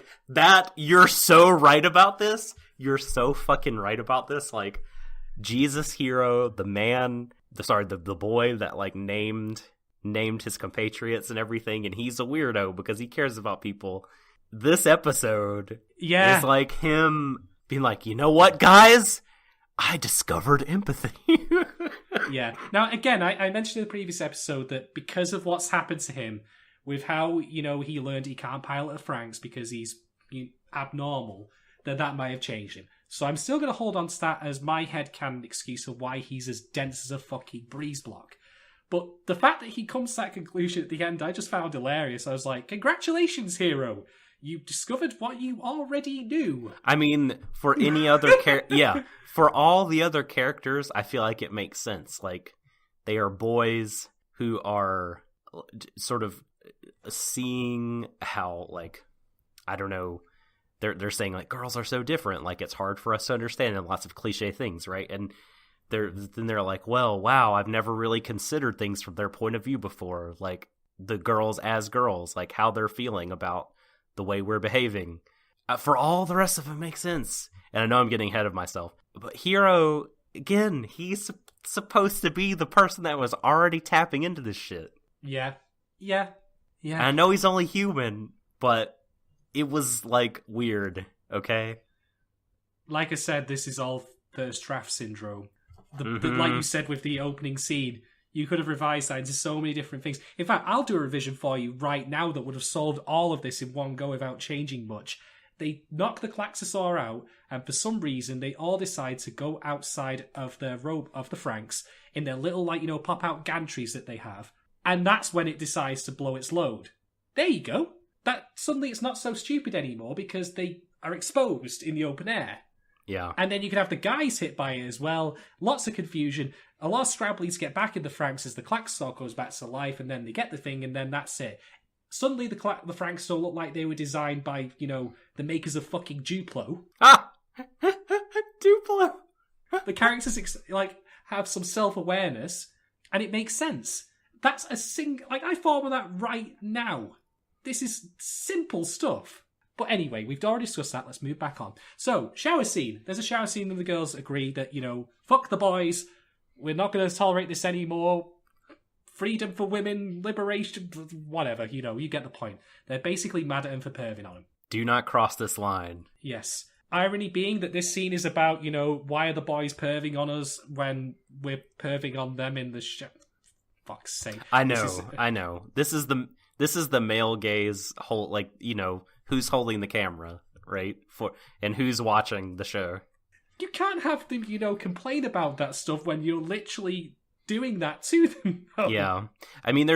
you're so right about this. You're so fucking right about this. Like, Jesus Hero, the boy that, like, named his compatriots and everything, and he's a weirdo because he cares about people. This episode is like him being like, you know what, guys? I discovered empathy. Yeah. Now, again, I mentioned in the previous episode that because of what's happened to him, with how, he learned he can't pilot a Franxx because he's abnormal, that might have changed him. So I'm still going to hold on to that as my headcanon excuse of why he's as dense as a fucking breeze block. But the fact that he comes to that conclusion at the end, I just found hilarious. I was like, congratulations, Hero. You discovered what you already knew. I mean, for any other for all the other characters, I feel like it makes sense. Like, they are boys who are sort of seeing how, like, I don't know, they're saying, like, girls are so different, like, it's hard for us to understand, and lots of cliche things, right? And they're like, well, wow, I've never really considered things from their point of view before, like, the girls as girls, like, how they're feeling about the way we're behaving. For all the rest of it makes sense. And I know I'm getting ahead of myself. But Hero, again, he's supposed to be the person that was already tapping into this shit. Yeah. And I know he's only human, but it was, like, weird, okay? Like I said, this is all first draft syndrome. Like you said with the opening scene, you could have revised that into so many different things. In fact, I'll do a revision for you right now that would have solved all of this in one go without changing much. They knock the Klaxosaur out, and for some reason, they all decide to go outside of their robe of the Franxx in their little, pop-out gantries that they have. And that's when it decides to blow its load. There you go. That suddenly it's not so stupid anymore because they are exposed in the open air. Yeah. And then you can have the guys hit by it as well. Lots of confusion. A lot of scrabbly to get back in the Franxx as the Klaxosaur goes back to life, and then they get the thing, and then that's it. Suddenly the Franxx don't look like they were designed by, the makers of fucking Duplo. Ah! Duplo! The characters, have some self-awareness, and it makes sense. That's I thought of that right now. This is simple stuff. But anyway, we've already discussed that. Let's move back on. So, shower scene. There's a shower scene and the girls agree that, fuck the boys. We're not going to tolerate this anymore. Freedom for women, liberation, whatever, you get the point. They're basically mad at him for perving on him. Do not cross this line. Yes. Irony being that this scene is about, why are the boys perving on us when we're perving on them in the show? Fuck's sake. I know. This is the male gaze whole, who's holding the camera, right? And who's watching the show. You can't have them, complain about that stuff when you're literally doing that to them. Yeah. I mean,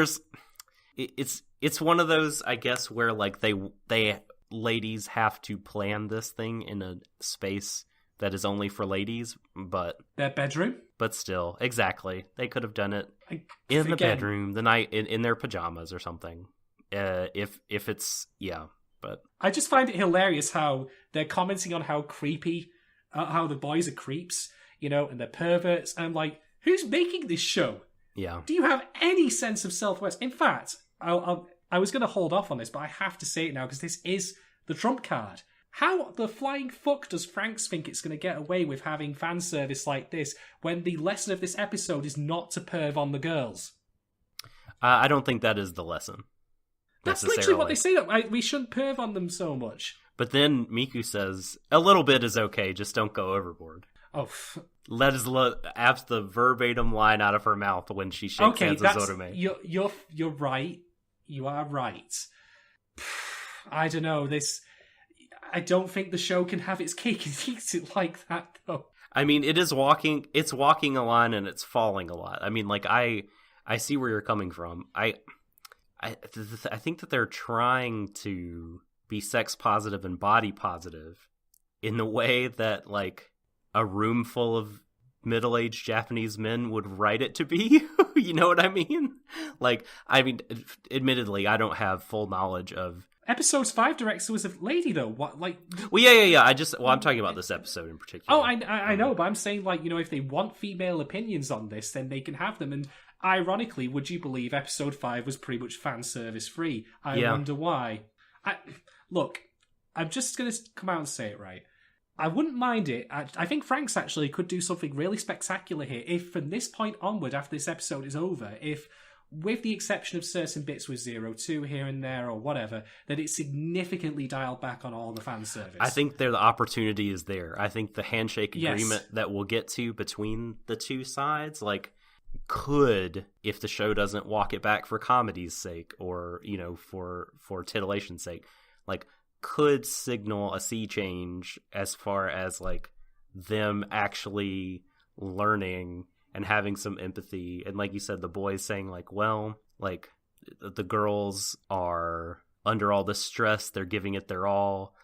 it's one of those, I guess, where, like, they ladies have to plan this thing in a space that is only for ladies, but their bedroom. But still, exactly, they could have done it in the bedroom, the night in their pajamas or something. If it's but I just find it hilarious how they're commenting on how creepy, how the boys are creeps, and they're perverts. And I'm like, who's making this show? Yeah. Do you have any sense of self-awareness? In fact, I was going to hold off on this, but I have to say it now because this is the trump card. How the flying fuck does Franxx think it's going to get away with having fan service like this when the lesson of this episode is not to perv on the girls? I don't think that is the lesson. That's necessarily. literally what they say. That we shouldn't perv on them so much. But then Miku says, a little bit is okay, just don't go overboard. Oh, Abs the verbatim line out of her mouth when she shakes hands with Zorume. You're right. You are right. I don't know, I don't think the show can have its cake and eat it like that, though. I mean, it's walking a line and it's falling a lot. I mean, like, I see where you're coming from. I think that they're trying to be sex positive and body positive in the way that, like, a room full of middle-aged Japanese men would write it to be. You know what I mean? Like, I mean, admittedly, I don't have full knowledge of... Episode 5 director was a lady, though. What, like... Well, yeah. I'm talking about this episode in particular. Oh, I know, but I'm saying, like, you know, if they want female opinions on this, then they can have them. And ironically, would you believe episode 5 was pretty much fan service free? I wonder why. Look, I'm just going to come out and say it, right? I wouldn't mind it. I think Franxx actually could do something really spectacular here if, from this point onward, after this episode is over, if, with the exception of certain bits with 02 here and there or whatever, that it's significantly dialed back on all the fan service. I think the opportunity is there. I think the handshake agreement that we'll get to between the two sides, like, could, if the show doesn't walk it back for comedy's sake or, you know, for titillation's sake, like, could signal a sea change as far as, like, them actually learning and having some empathy. And like you said, the boys saying, like, well, like, the girls are under all this stress, they're giving it their all,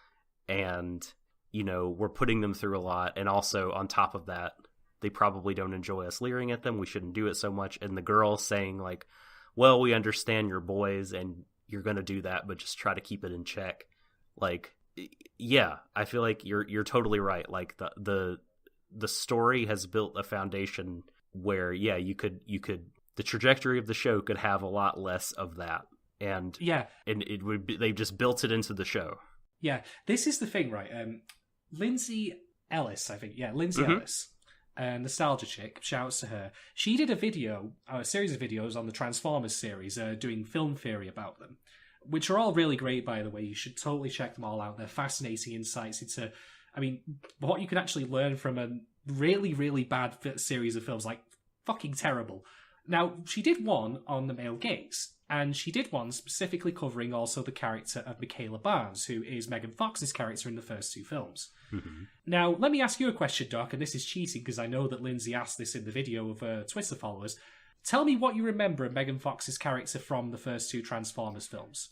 and, you know, we're putting them through a lot. And also, on top of that, they probably don't enjoy us leering at them. We shouldn't do it so much. And the girls saying, like, well, we understand you're boys and you're going to do that, but just try to keep it in check. Like, yeah, I feel like you're totally right. Like, the story has built a foundation where, yeah, you could the trajectory of the show could have a lot less of that, and it would be, they've just built it into the show. Yeah, this is the thing, right? Lindsay Ellis, I think, Lindsay Ellis, nostalgia chick. Shouts to her. She did a series of videos on the Transformers series, doing film theory about them, which are all really great, by the way. You should totally check them all out. They're fascinating insights into, I mean, what you can actually learn from a really, really bad series of films, like, fucking terrible. Now, she did one on the male gaze, and she did one specifically covering also the character of Michaela Barnes, who is Megan Fox's character in the first two films. Mm-hmm. Now, let me ask you a question, Doc, and this is cheating because I know that Lindsay asked this in the video of her Twitter followers. Tell me what you remember of Megan Fox's character from the first two Transformers films.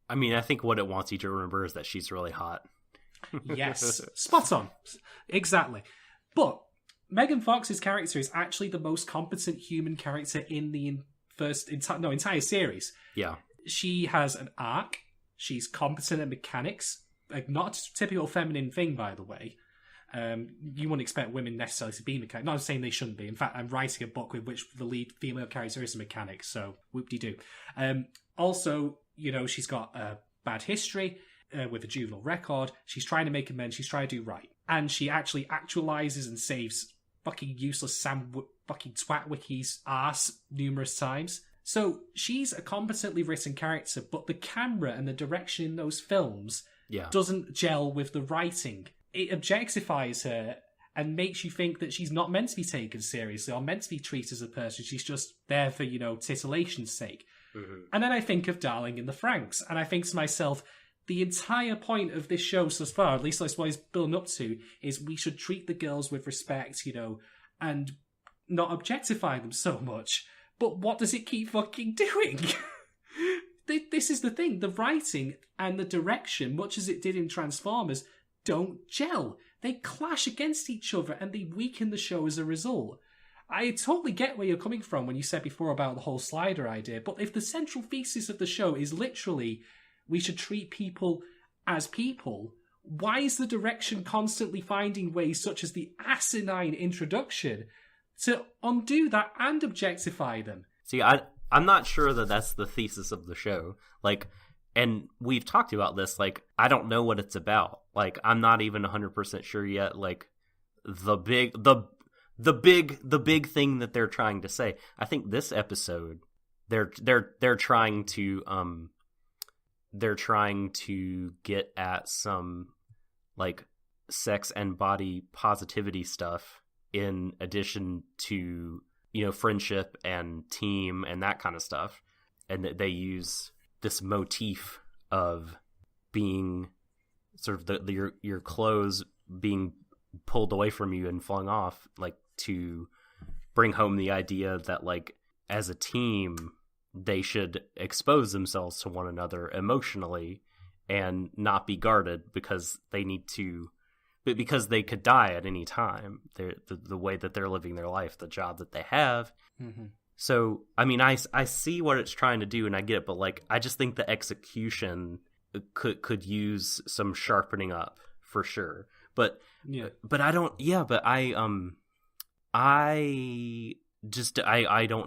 I mean, I think what it wants you to remember is that she's really hot. Yes, spot on. Exactly. But Megan Fox's character is actually the most competent human character in the entire series. Yeah. She has an arc. She's competent at mechanics. Like, not a typical feminine thing, by the way. You wouldn't expect women necessarily to be mechanics. Not saying they shouldn't be. In fact, I'm writing a book with which the lead female character is a mechanic, so whoop-de-doo. Also, you know, she's got a bad history with a juvenile record. She's trying to make amends. She's trying to do right. And she actually actualizes and saves fucking useless fucking twat wiki's ass numerous times. So she's a competently written character, but the camera and the direction in those films doesn't gel with the writing. It objectifies her and makes you think that she's not meant to be taken seriously or meant to be treated as a person. She's just there for, you know, titillation's sake. Mm-hmm. And then I think of Darling in the Franxx, and I think to myself, the entire point of this show so far, at least that's what it's building up to, is we should treat the girls with respect, you know, and not objectify them so much. But what does it keep fucking doing? This is the thing. The writing and the direction, much as it did in Transformers, don't gel. They clash against each other and they weaken the show as a result. I totally get where you're coming from when you said before about the whole slider idea, but if the central thesis of the show is literally we should treat people as people, why is the direction constantly finding ways such as the asinine introduction to undo that and objectify them? See, I'm not sure that that's the thesis of the show. Like, and we've talked about this, like, I don't know what it's about. Like, I'm not even 100% sure yet, like, the big thing that they're trying to say. I think this episode, they're trying to they're trying to get at some like sex and body positivity stuff in addition to, you know, friendship and team and that kind of stuff. And they use this motif of being sort of your clothes being pulled away from you and flung off, like to bring home the idea that like as a team they should expose themselves to one another emotionally and not be guarded because they need to, but because they could die at any time. The way that they're living their life, the job that they have. Mm-hmm. So, I mean, I see what it's trying to do and I get it, but like, I just think the execution could use some sharpening up for sure. But I don't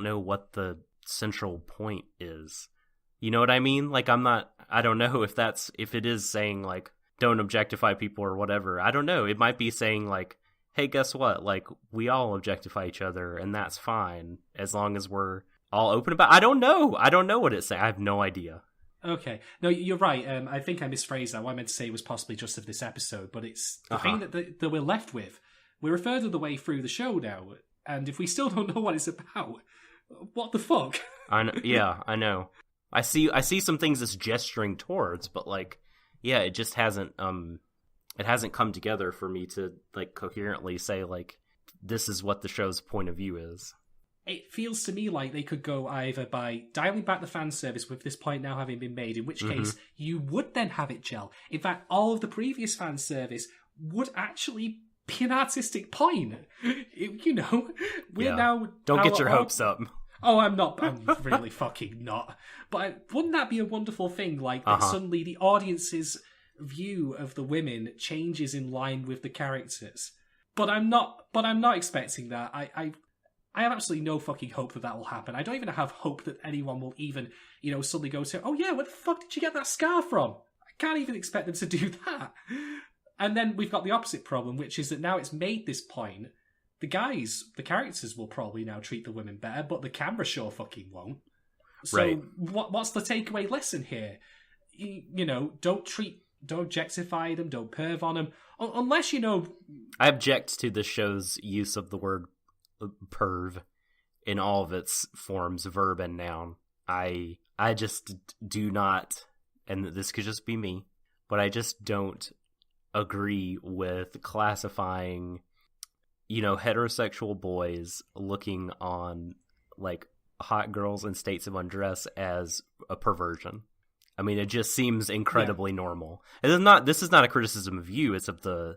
know what the central point is. You know what I mean? Like, I don't know if it is saying like, don't objectify people or whatever. I don't know. It might be saying like, hey, guess what? Like, we all objectify each other and that's fine as long as we're all open about it. I don't know what it's saying. I have no idea. Okay. No, you're right. I think I misphrased that. What I meant to say was possibly just of this episode, but it's the thing that we're left with. We're a third of the way through the show now, and if we still don't know what it's about, what the fuck? I know. Yeah, I know. I see some things it's gesturing towards, but like, yeah, it just hasn't come together for me to like coherently say like, this is what the show's point of view is. It feels to me like they could go either by dialing back the fan service with this point now having been made, in which case you would then have it gel. In fact, all of the previous fan service would actually be an artistic point. You know, we're now... Don't get your hopes up. Oh, I'm not. I'm really fucking not. But wouldn't that be a wonderful thing? Like, that suddenly the audience's view of the women changes in line with the characters. But I'm not expecting that. I have absolutely no fucking hope that will happen. I don't even have hope that anyone will even, you know, suddenly go to, oh yeah, where the fuck did you get that scar from? I can't even expect them to do that. And then we've got the opposite problem, which is that now it's made this point, the characters will probably now treat the women better, but the camera sure fucking won't. So right. What's the takeaway lesson here? You know, don't objectify them, don't perv on them, unless, you know... I object to the show's use of the word perv in all of its forms, verb and noun. I just do not, and this could just be me, but I just don't agree with classifying, you know, heterosexual boys looking on like hot girls in states of undress as a perversion. I mean, it just seems incredibly normal. This is not a criticism of you, it's of the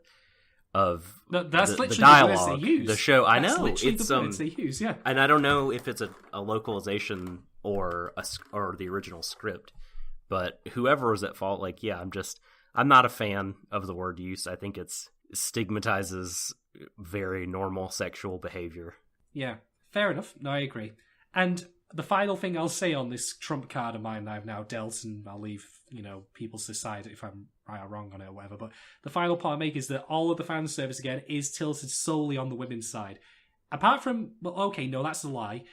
dialogue, the show. I know it's the words they use, yeah. And I don't know if it's a localization or the original script, but whoever is at fault, like, yeah, I'm not a fan of the word use. I think it stigmatizes very normal sexual behavior. Yeah, fair enough. No, I agree. And the final thing I'll say on this trump card of mine that I've now dealt, and I'll leave, you know, people to decide if I'm right or wrong on it or whatever, but the final point I make is that all of the fan service, again, is tilted solely on the women's side. Apart from, well, okay, no, that's a lie.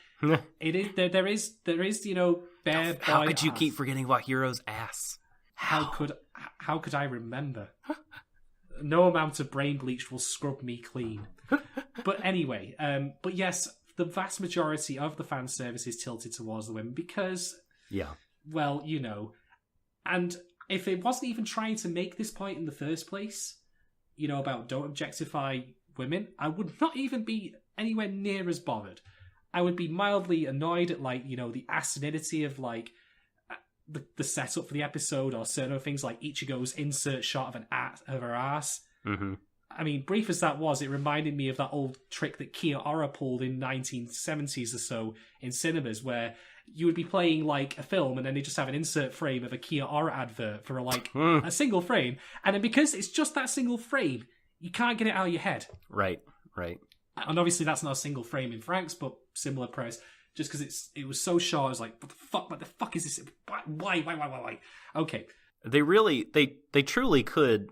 It is there is, you know, bare boy. How could you keep forgetting about Hero's ass? How could I remember? No amount of brain bleach will scrub me clean. But anyway, but yes, the vast majority of the fan service is tilted towards the women because, well, you know, and if it wasn't even trying to make this point in the first place, you know, about don't objectify women, I would not even be anywhere near as bothered. I would be mildly annoyed at, like, you know, the asininity of, like, the setup for the episode or certain things like Ichigo's insert shot of her ass. Mm-hmm. I mean, brief as that was, it reminded me of that old trick that Kiyoara pulled in 1970s or so in cinemas, where you would be playing like a film and then they just have an insert frame of a Kiyoara advert for like a single frame, and then because it's just that single frame, you can't get it out of your head. Right. And obviously that's not a single frame in Franxx, but similar price. Just because it was so short, I was like, what the fuck is this? Why? Okay. They truly could.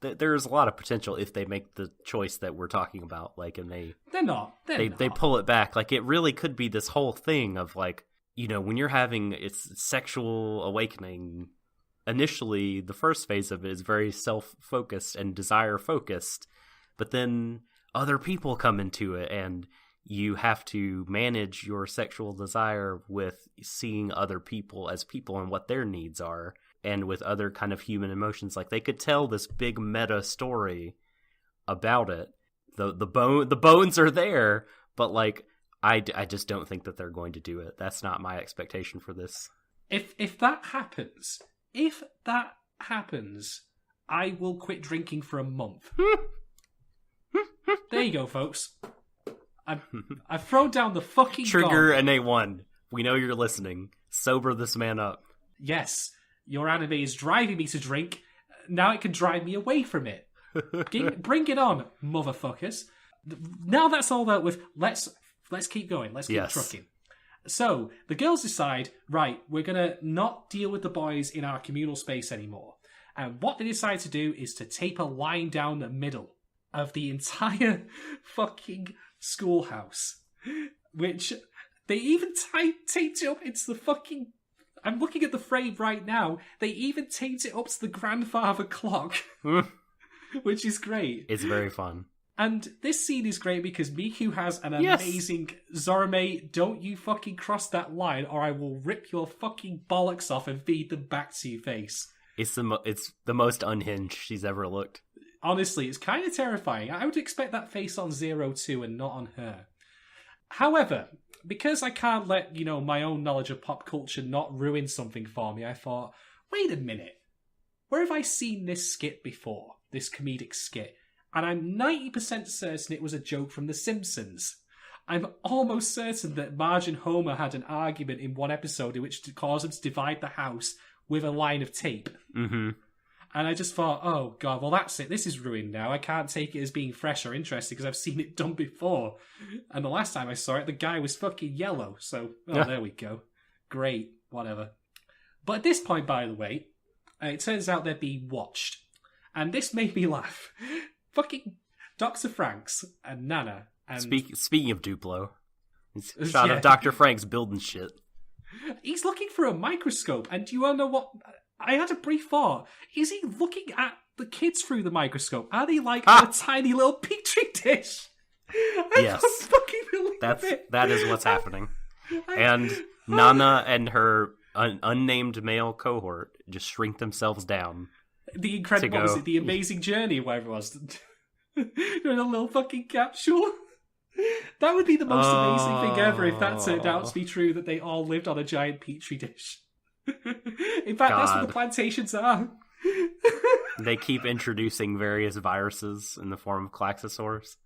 There's a lot of potential if they make the choice that we're talking about, like, and they're not. They pull it back. Like, it really could be this whole thing of, like, you know, when you're having its sexual awakening, initially, the first phase of it is very self-focused and desire-focused, but then other people come into it, and you have to manage your sexual desire with seeing other people as people and what their needs are, and with other kind of human emotions. Like, they could tell this big meta story about it. The bones are there, but like, I just don't think that they're going to do it. That's not my expectation for this. If that happens, I will quit drinking for a month. There you go, folks. I've thrown down the fucking Trigger gong. an A1. We know you're listening. Sober this man up. Yes, your anime is driving me to drink. Now it can drive me away from it. Bring it on, motherfuckers. Now that's all dealt with. Let's keep going. Let's keep trucking. So, the girls decide, right, we're going to not deal with the boys in our communal space anymore. And what they decide to do is to tape a line down the middle of the entire fucking schoolhouse. Which, they even taped it up into the fucking... I'm looking at the frame right now. They even taped it up to the grandfather clock. Which is great. It's very fun. And this scene is great because Miku has an amazing Zorome, don't you fucking cross that line or I will rip your fucking bollocks off and feed them back to your face. It's the most unhinged she's ever looked. Honestly, it's kind of terrifying. I would expect that face on Zero too and not on her. However, because I can't let, my own knowledge of pop culture not ruin something for me, I thought, wait a minute. Where have I seen this skit before? This comedic skit? And I'm 90% certain it was a joke from The Simpsons. I'm almost certain that Marge and Homer had an argument in one episode in which caused them to divide the house with a line of tape. Mm-hmm. And I just thought, oh god, well that's it. This is ruined now. I can't take it as being fresh or interesting because I've seen it done before. And the last time I saw it, the guy was fucking yellow. So, there we go. Great, whatever. But at this point, by the way, it turns out they're being watched. And this made me laugh. Fucking Dr. Franxx and Nana. And Speaking of Duplo, shot of Dr. Franxx building shit. He's looking for a microscope, and do you want to know what? I had a brief thought. Is he looking at the kids through the microscope? Are they like a tiny little petri dish? I don't fucking believe it. That is what's happening. And Nana and her unnamed male cohort just shrink themselves down. The incredible, what was it? The Amazing Journey, whatever it was. They're in a little fucking capsule. That would be the most amazing thing ever if that turned out to be true, that they all lived on a giant petri dish. In fact, that's what the plantations are. They keep introducing various viruses in the form of Klaxosaurs.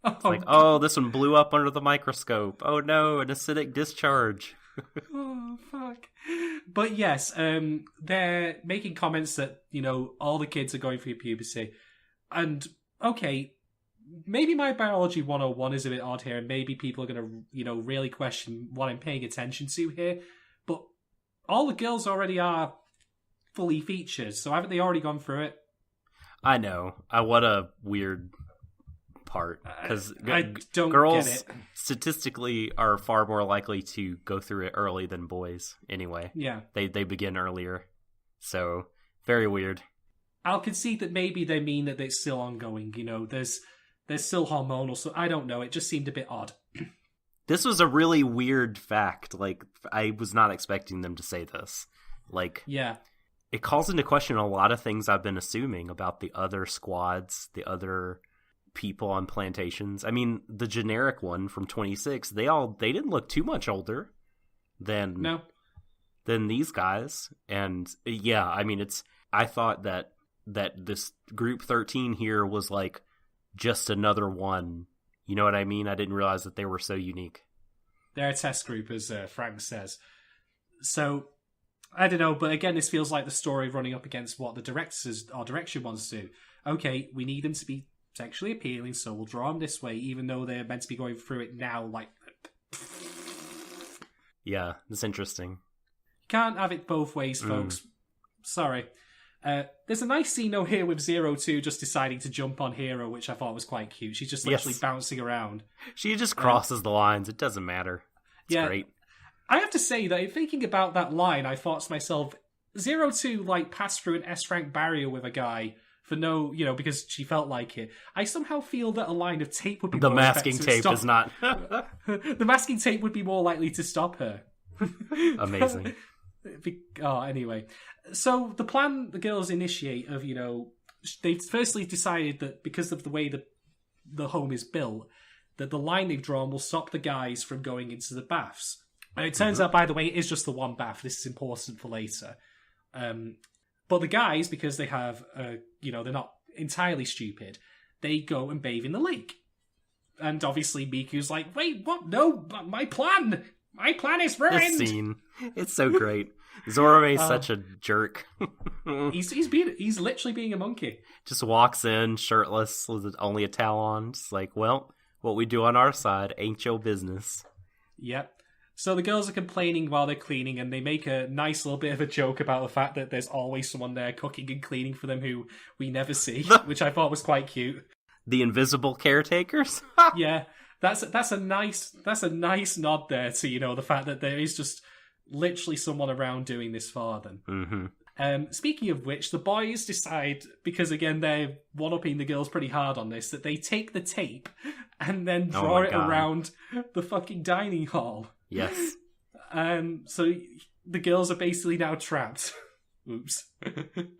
It's this one blew up under the microscope. Oh no, an acidic discharge. Oh, fuck. But yes, they're making comments that, all the kids are going through puberty. And, okay, maybe my biology 101 is a bit odd here, and maybe people are going to, really question what I'm paying attention to here. But all the girls already are fully featured, so haven't they already gone through it? I know. What a weird part. Because girls get it. Statistically are far more likely to go through it early than boys anyway. Yeah. They begin earlier. So, very weird. I'll concede that maybe they mean that it's still ongoing. There's still hormonal, so I don't know. It just seemed a bit odd. This was a really weird fact. Like, I was not expecting them to say this. Like, yeah. It calls into question a lot of things I've been assuming about the other squads, the other people on plantations. I mean, the generic one from 26, they didn't look too much older than these guys. And yeah, I mean, I thought that this group 13 here was like just another one. You know what I mean? I didn't realize that they were so unique. They're a test group, as Frank says. So, I don't know, but again, this feels like the story running up against what the direction wants to do. Okay, we need them to be sexually appealing, so we'll draw them this way, even though they're meant to be going through it now, like... Yeah, that's interesting. Can't have it both ways, folks. Sorry. There's a nice scene though here with 02 just deciding to jump on Hero, which I thought was quite cute. She's just literally bouncing around. She just crosses the lines. It doesn't matter. It's great. I have to say that in thinking about that line, I thought to myself, Zero Two like passed through an S rank barrier with a guy for no, because she felt like it. I somehow feel that a line of tape would be The more masking effective tape is not The masking tape would be more likely to stop her. amazing. Anyway. So the plan the girls initiate of, they've firstly decided that because of the way the home is built, that the line they've drawn will stop the guys from going into the baths. And it turns out, by the way, it is just the one bath. This is important for later. But the guys, because they have, they're not entirely stupid, they go and bathe in the lake. And obviously Miku's like, wait, what? No, my plan! My plan is ruined! This scene, it's so great. Zorome's such a jerk. He's literally being a monkey. Just walks in shirtless with only a towel on. Just like, well, what we do on our side ain't your business. Yep. So the girls are complaining while they're cleaning, and they make a nice little bit of a joke about the fact that there's always someone there cooking and cleaning for them who we never see, which I thought was quite cute. The invisible caretakers? Yeah, that's a nice nod there to, the fact that there is just literally someone around doing this for them. Mm-hmm. Speaking of which, the boys decide, because again they're one-upping the girls pretty hard on this, that they take the tape and then draw it around the fucking dining hall. Yes. So the girls are basically now trapped. Oops.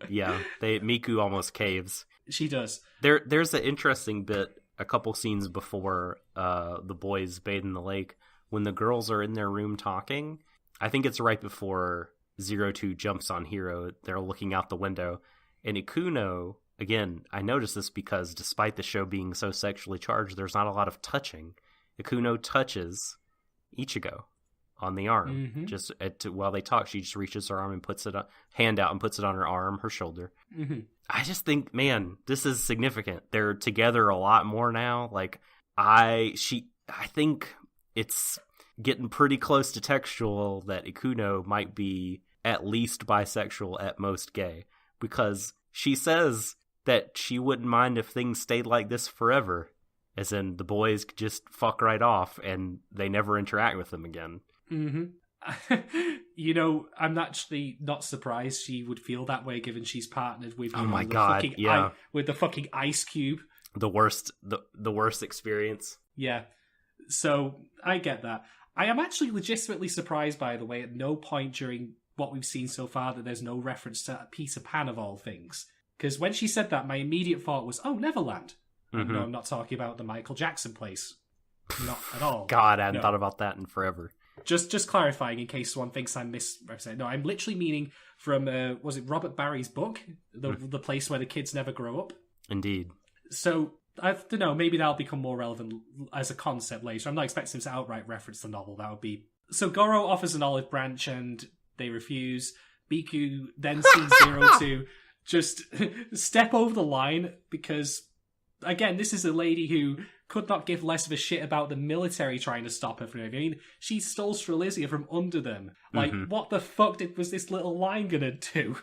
Yeah, Miku almost caves. She does. There's an interesting bit a couple scenes before the boys bathe in the lake when the girls are in their room talking. I think it's right before Zero Two jumps on Hiro. They're looking out the window, and Ikuno, again, I noticed this because despite the show being so sexually charged, there's not a lot of touching. Ikuno touches Ichigo on the arm. Mm-hmm. Just while they talk, she just reaches her arm and puts it hand out and puts it on her arm, her shoulder. Mm-hmm. I just think, man, this is significant. They're together a lot more now. Like I think it's getting pretty close to textual that Ikuno might be at least bisexual, at most gay, because she says that she wouldn't mind if things stayed like this forever. As in, the boys could just fuck right off and they never interact with them again. Mm-hmm. I'm actually not surprised she would feel that way, given she's partnered with with the fucking ice cube. The worst experience. Yeah. So I get that. I am actually legitimately surprised, by the way, at no point during what we've seen so far that there's no reference to Peter Pan of all things. Because when she said that, my immediate thought was, oh, Neverland. Mm-hmm. No, I'm not talking about the Michael Jackson place. Not at all. God, I hadn't thought about that in forever. Just clarifying in case someone thinks I'm misrepresenting. No, I'm literally meaning from, was it Robert Barry's book? The place where the kids never grow up? Indeed. So, I don't know, maybe that'll become more relevant as a concept later. I'm not expecting them to outright reference the novel. That would be... So Goro offers an olive branch and they refuse. Biku then sees Zero Two just step over the line because... Again, this is a lady who could not give less of a shit about the military trying to stop her from anything. I mean, she stole Strelizia from under them. Like, What the fuck was this little line gonna do?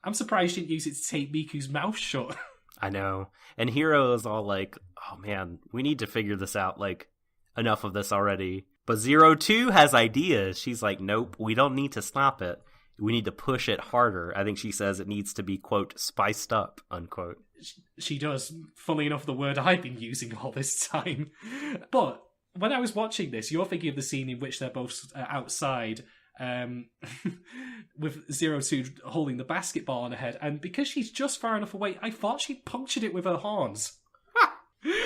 I'm surprised she didn't use it to tape Miku's mouth shut. I know. And Hiro is all like, oh man, we need to figure this out. Like, enough of this already. But Zero Two has ideas. She's like, nope, we don't need to stop it. We need to push it harder. I think she says it needs to be, quote, spiced up, unquote. She does. Funnily enough, the word I've been using all this time. But when I was watching this, you're thinking of the scene in which they're both outside with Zero Two holding the basketball on her head. And because she's just far enough away, I thought she'd punctured it with her horns.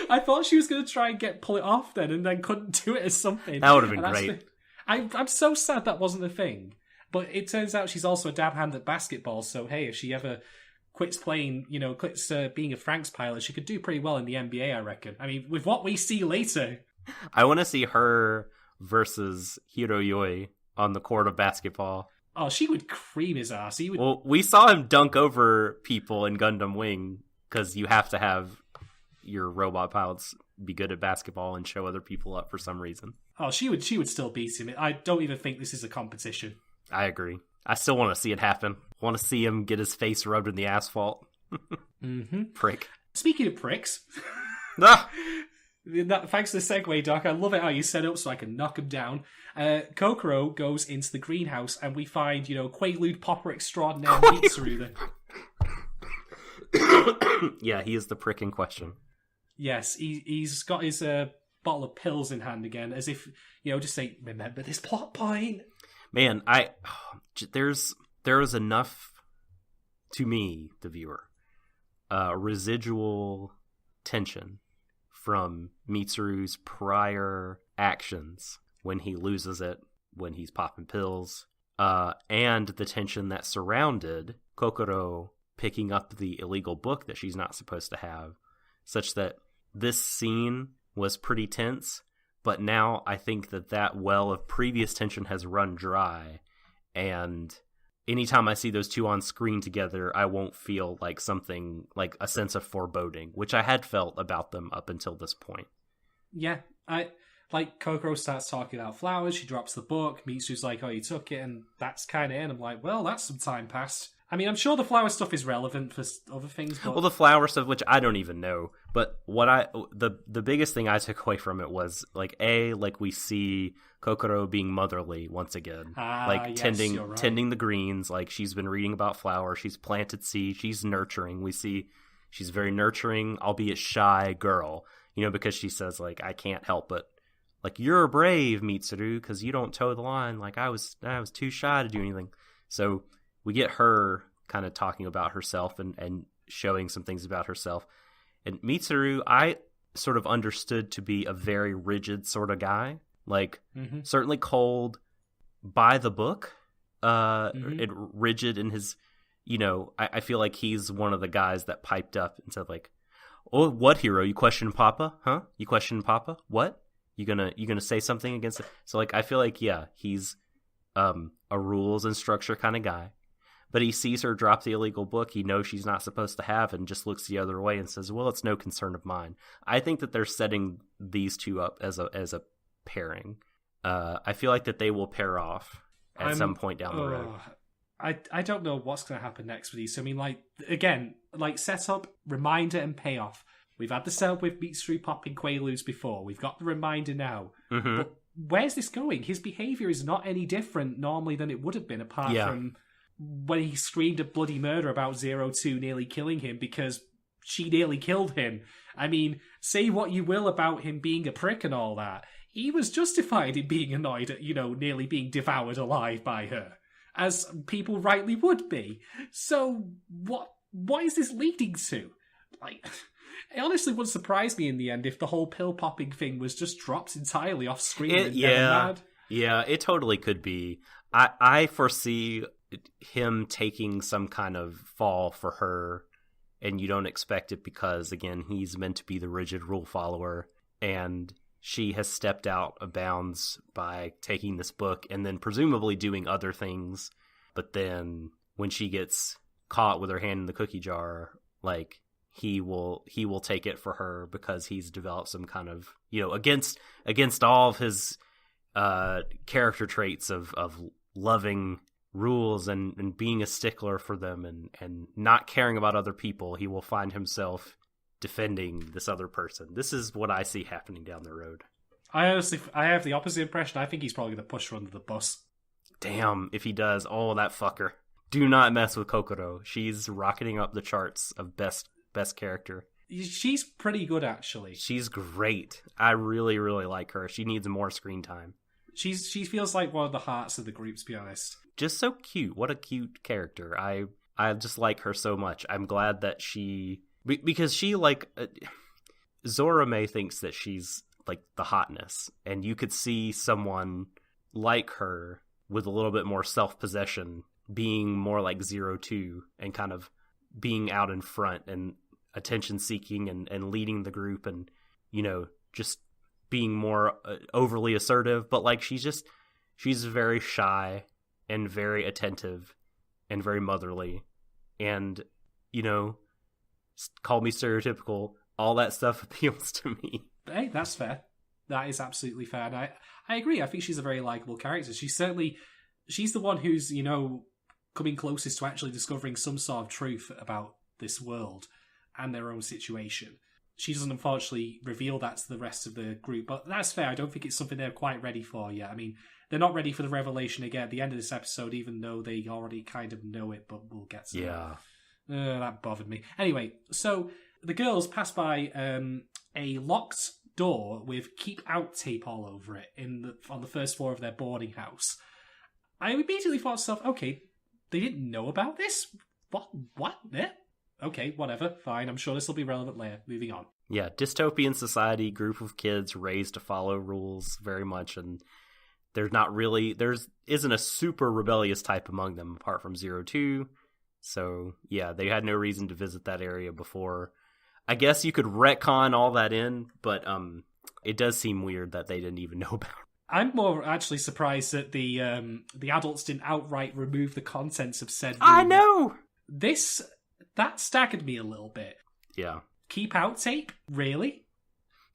I thought she was going to try and pull it off then couldn't do it as something. That would have been great. I'm so sad that wasn't a thing. But it turns out she's also a dab hand at basketball, so hey, if she ever quits playing, quits being a Franxx pilot, she could do pretty well in the NBA, I reckon. I mean, with what we see later. I want to see her versus Hiroyoi on the court of basketball. Oh, she would cream his ass. Well, we saw him dunk over people in Gundam Wing, because you have to have your robot pilots be good at basketball and show other people up for some reason. Oh, she would still beat him. I don't even think this is a competition. I agree. I still want to see it happen. I want to see him get his face rubbed in the asphalt. Mm-hmm. Prick. Speaking of pricks, Thanks for the segue, Doc. I love it how you set up so I can knock him down. Kokoro goes into the greenhouse and we find, Quaalude Popper extraordinaire Mitsuru there. Yeah, he is the prick in question. Yes, he's got his bottle of pills in hand again, as if, just say, remember this plot point. Man, there is enough, to me, the viewer, residual tension from Mitsuru's prior actions when he loses it, when he's popping pills, and the tension that surrounded Kokoro picking up the illegal book that she's not supposed to have, such that this scene was pretty tense, but now I think that well of previous tension has run dry, and anytime I see those two on screen together, I won't feel like something, like a sense of foreboding, which I had felt about them up until this point. Yeah, Kokoro starts talking about flowers, she drops the book, Mitsu's like, oh, you took it, and that's kind of it, and I'm like, well, that's some time passed. I mean, I'm sure the flower stuff is relevant for other things, but... Well, the flower stuff, which I don't even know, but the biggest thing I took away from it was, we see Kokoro being motherly once again. Yes, tending the greens, she's been reading about flowers, she's planted seeds, she's nurturing. We see she's very nurturing, albeit shy girl, because she says, I can't help but, you're brave, Mitsuru, because you don't toe the line, I was too shy to do anything. So we get her kind of talking about herself and showing some things about herself. And Mitsuru, I sort of understood to be a very rigid sort of guy. Certainly cold by the book, and rigid in his, I feel like he's one of the guys that piped up and said, oh, what hero? You question Papa? Huh? You question Papa? What? You gonna say something against it? So, I feel like, yeah, he's a rules and structure kind of guy. But he sees her drop the illegal book he knows she's not supposed to have and just looks the other way and says, well, it's no concern of mine. I think that they're setting these two up as a pairing. I feel like that they will pair off at some point down the road. I don't know what's going to happen next with these. So, I mean, again, setup, reminder, and payoff. We've had the setup with Mitsuru popping Quaaludes before. We've got the reminder now. Mm-hmm. But where's this going? His behaviour is not any different normally than it would have been, apart from when he screamed a bloody murder about 02 nearly killing him because she nearly killed him. I mean, say what you will about him being a prick and all that. He was justified in being annoyed at, nearly being devoured alive by her, as people rightly would be. So, what is this leading to? It honestly would surprise me in the end if the whole pill-popping thing was just dropped entirely off screen. Yeah, it totally could be. I foresee him taking some kind of fall for her, and you don't expect it because, again, he's meant to be the rigid rule follower, and she has stepped out of bounds by taking this book and then presumably doing other things. But then when she gets caught with her hand in the cookie jar, he will take it for her because he's developed some kind of, against all of his character traits of loving rules and being a stickler for them and not caring about other people, he will find himself defending this other person. This is what I see happening down the road. I have the opposite impression. I think he's probably going to push her under the bus. Damn, if he does, oh, that fucker. Do not mess with Kokoro. She's rocketing up the charts of best character. She's pretty good, actually. She's great. I really, really like her. She needs more screen time. She feels like one of the hearts of the group, to be honest. Just so cute. What a cute character. I just like her so much. I'm glad that because she, Zorame thinks that she's, the hotness. And you could see someone like her with a little bit more self-possession being more like 02 and kind of being out in front and attention-seeking and leading the group and, just being more overly assertive. But, she's very shy and very attentive and very motherly. And, call me stereotypical, all that stuff appeals to me. Hey, that's fair. That is absolutely fair. And I agree. I think she's a very likable character. She's the one who's, coming closest to actually discovering some sort of truth about this world and their own situation. she doesn't unfortunately reveal that to the rest of the group. But that's fair. I don't think it's something they're quite ready for yet. I mean, they're not ready for the revelation again at the end of this episode, even though they already kind of know it, but we'll get to that. That bothered me. Anyway, so the girls pass by a locked door with keep out tape all over it on the first floor of their boarding house. I immediately thought to myself, okay, they didn't know about this? What? Yeah. Okay, whatever, fine. I'm sure this will be relevant later. Moving on. Yeah, dystopian society, group of kids raised to follow rules very much, and there isn't a super rebellious type among them apart from 02. So, yeah, they had no reason to visit that area before. I guess you could retcon all that in, but it does seem weird that they didn't even know about it. I'm more actually surprised that the adults didn't outright remove the contents of said room. I know! That staggered me a little bit. Yeah. Keep out tape? Really?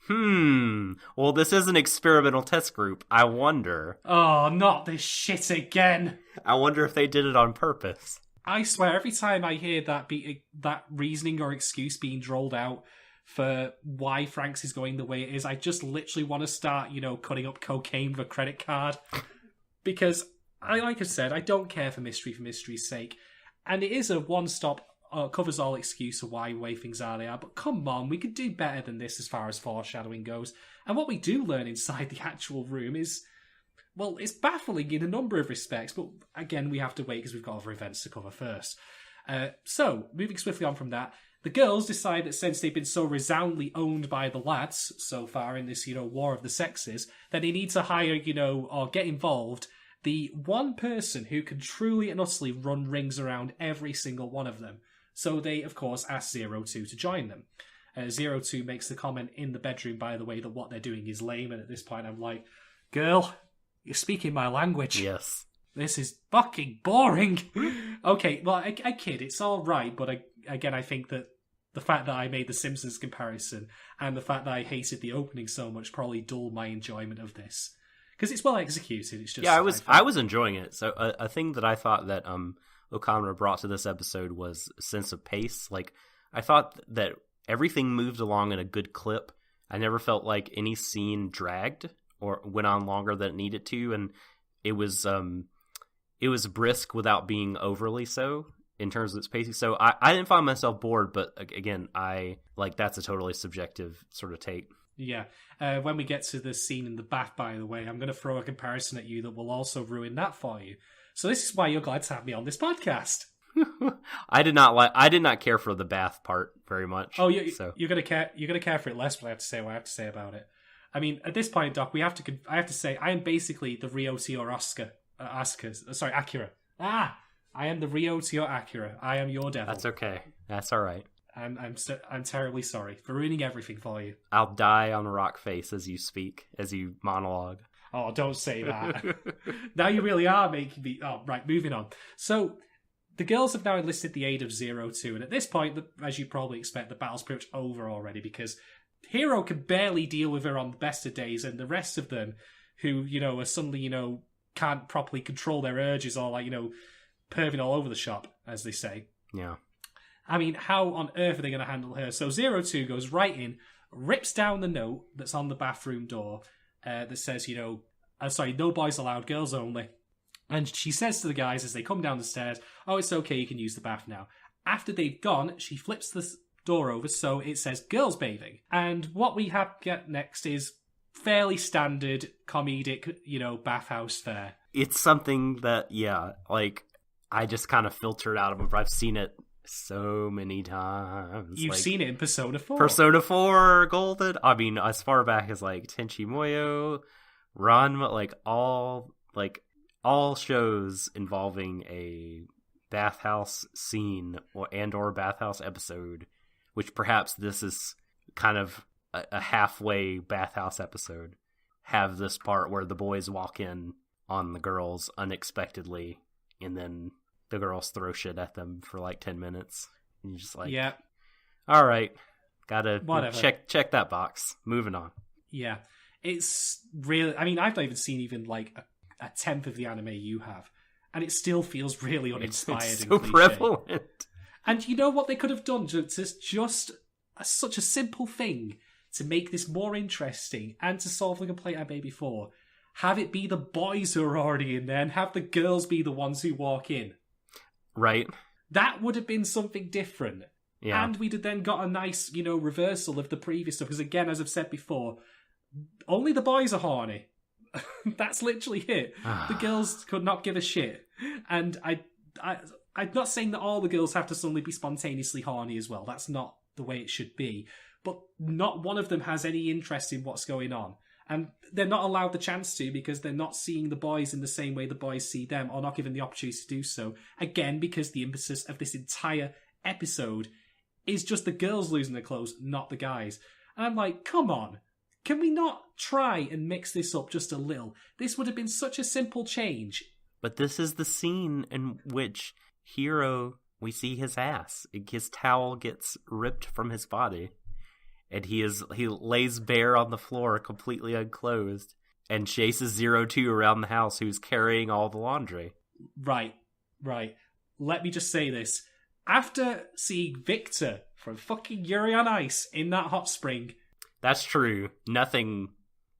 Well, this is an experimental test group. I wonder. Oh, not this shit again. I wonder if they did it on purpose. I swear, every time I hear that reasoning or excuse being rolled out for why Franxx is going the way it is, I just literally want to start, cutting up cocaine with a credit card. Because, like I said, I don't care for mystery's sake. And it is a one-stop, covers all excuse of why way things are they are. But come on, we could do better than this as far as foreshadowing goes. And what we do learn inside the actual room is, well, it's baffling in a number of respects, but again, we have to wait because we've got other events to cover first. So, moving swiftly on from that, the girls decide that since they've been so resoundingly owned by the lads so far in this, war of the sexes, that they need to hire, or get involved, the one person who can truly and utterly run rings around every single one of them. So they, of course, ask 02 to join them. 02 makes the comment in the bedroom, by the way, that what they're doing is lame, and at this point I'm like, girl, you're speaking my language. Yes. This is fucking boring. Okay, well, I kid. It's all right, but I think that the fact that I made the Simpsons comparison and the fact that I hated the opening so much probably dulled my enjoyment of this. Because it's well executed. It's just I was enjoying it. So a thing that I thought that O'Connor brought to this episode was a sense of pace. Like, I thought that everything moved along in a good clip. I never felt like any scene dragged or went on longer than it needed to, and it was brisk without being overly so in terms of its pacing. So I didn't find myself bored, but again, that's a totally subjective sort of take. Yeah. When we get to the scene in the bath, by the way, I'm going to throw a comparison at you that will also ruin that for you. So this is why you're glad to have me on this podcast. I did not care for the bath part very much. Oh, you're gonna care for it less, but I have to say what I have to say about it. I mean, at this point, Doc, I have to say, I am basically the Rio to your Akira. I am the Rio to your Akira. I am your devil. That's okay. That's all right. I'm terribly sorry for ruining everything for you. I'll die on a rock face as you speak, as you monologue. Oh, don't say that. Now you really are making me... Oh, right, moving on. So, the girls have now enlisted the aid of 02, and at this point, as you probably expect, the battle's pretty much over already, because Hero can barely deal with her on the best of days, and the rest of them, who, are suddenly, can't properly control their urges or, perving all over the shop, as they say. Yeah. I mean, how on earth are they going to handle her? So 02 goes right in, rips down the note that's on the bathroom door that says, no boys allowed, girls only. And she says to the guys as they come down the stairs, oh, it's okay, you can use the bath now. After they've gone, she flips the door over so it says girls bathing. And what we have get next is fairly standard comedic, bathhouse fare. It's something that, I just kind of filtered out of it. I've seen it so many times. You've seen it in Persona 4. Persona 4 Golden. I mean, as far back as Tenchi Muyo, Ranma, all shows involving a bathhouse scene or bathhouse episode, which perhaps this is kind of a halfway bathhouse episode, have this part where the boys walk in on the girls unexpectedly, and then the girls throw shit at them for 10 minutes. And you're just yeah. All right, gotta check that box. Moving on. Yeah, it's really. I mean, I've not even seen a tenth of the anime you have, and it still feels really uninspired. It's so prevalent. And you know what they could have done to just such a simple thing to make this more interesting and to solve the complaint I made before. Have it be the boys who are already in there and have the girls be the ones who walk in. Right. That would have been something different. Yeah. And we'd have then got a nice, reversal of the previous stuff. Because again, as I've said before, only the boys are horny. That's literally it. The girls could not give a shit. And I'm not saying that all the girls have to suddenly be spontaneously horny as well. That's not the way it should be. But not one of them has any interest in what's going on. And they're not allowed the chance to because they're not seeing the boys in the same way the boys see them or not given the opportunity to do so. Again, because the emphasis of this entire episode is just the girls losing their clothes, not the guys. And I'm like, come on. Can we not try and mix this up just a little? This would have been such a simple change. But this is the scene in which we see his ass. His towel gets ripped from his body. And he lays bare on the floor, completely unclothed, and chases 02 around the house, who's carrying all the laundry. Right. Let me just say this. After seeing Victor from fucking Yuri on Ice in that hot spring... That's true.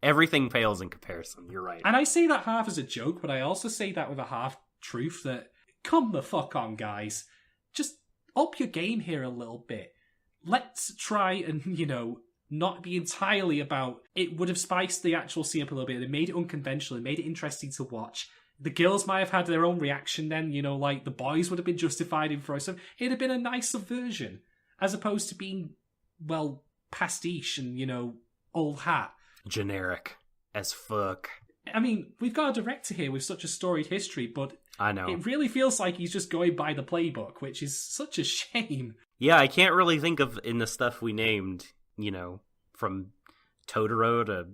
Everything fails in comparison. You're right. And I say that half as a joke, but I also say that with a half-truth that, come the fuck on, guys. Just up your game here a little bit. Let's try and, not be entirely about... It would have spiced the actual scene up a little bit. It made it unconventional. It made it interesting to watch. The girls might have had their own reaction then, like the boys would have been justified in throwing stuff. It'd have been a nice subversion, as opposed to being, pastiche and, old hat. Generic as fuck. I mean, we've got a director here with such a storied history, but I know. It really feels like he's just going by the playbook, which is such a shame. Yeah, I can't really think of, in the stuff we named, from Totoro to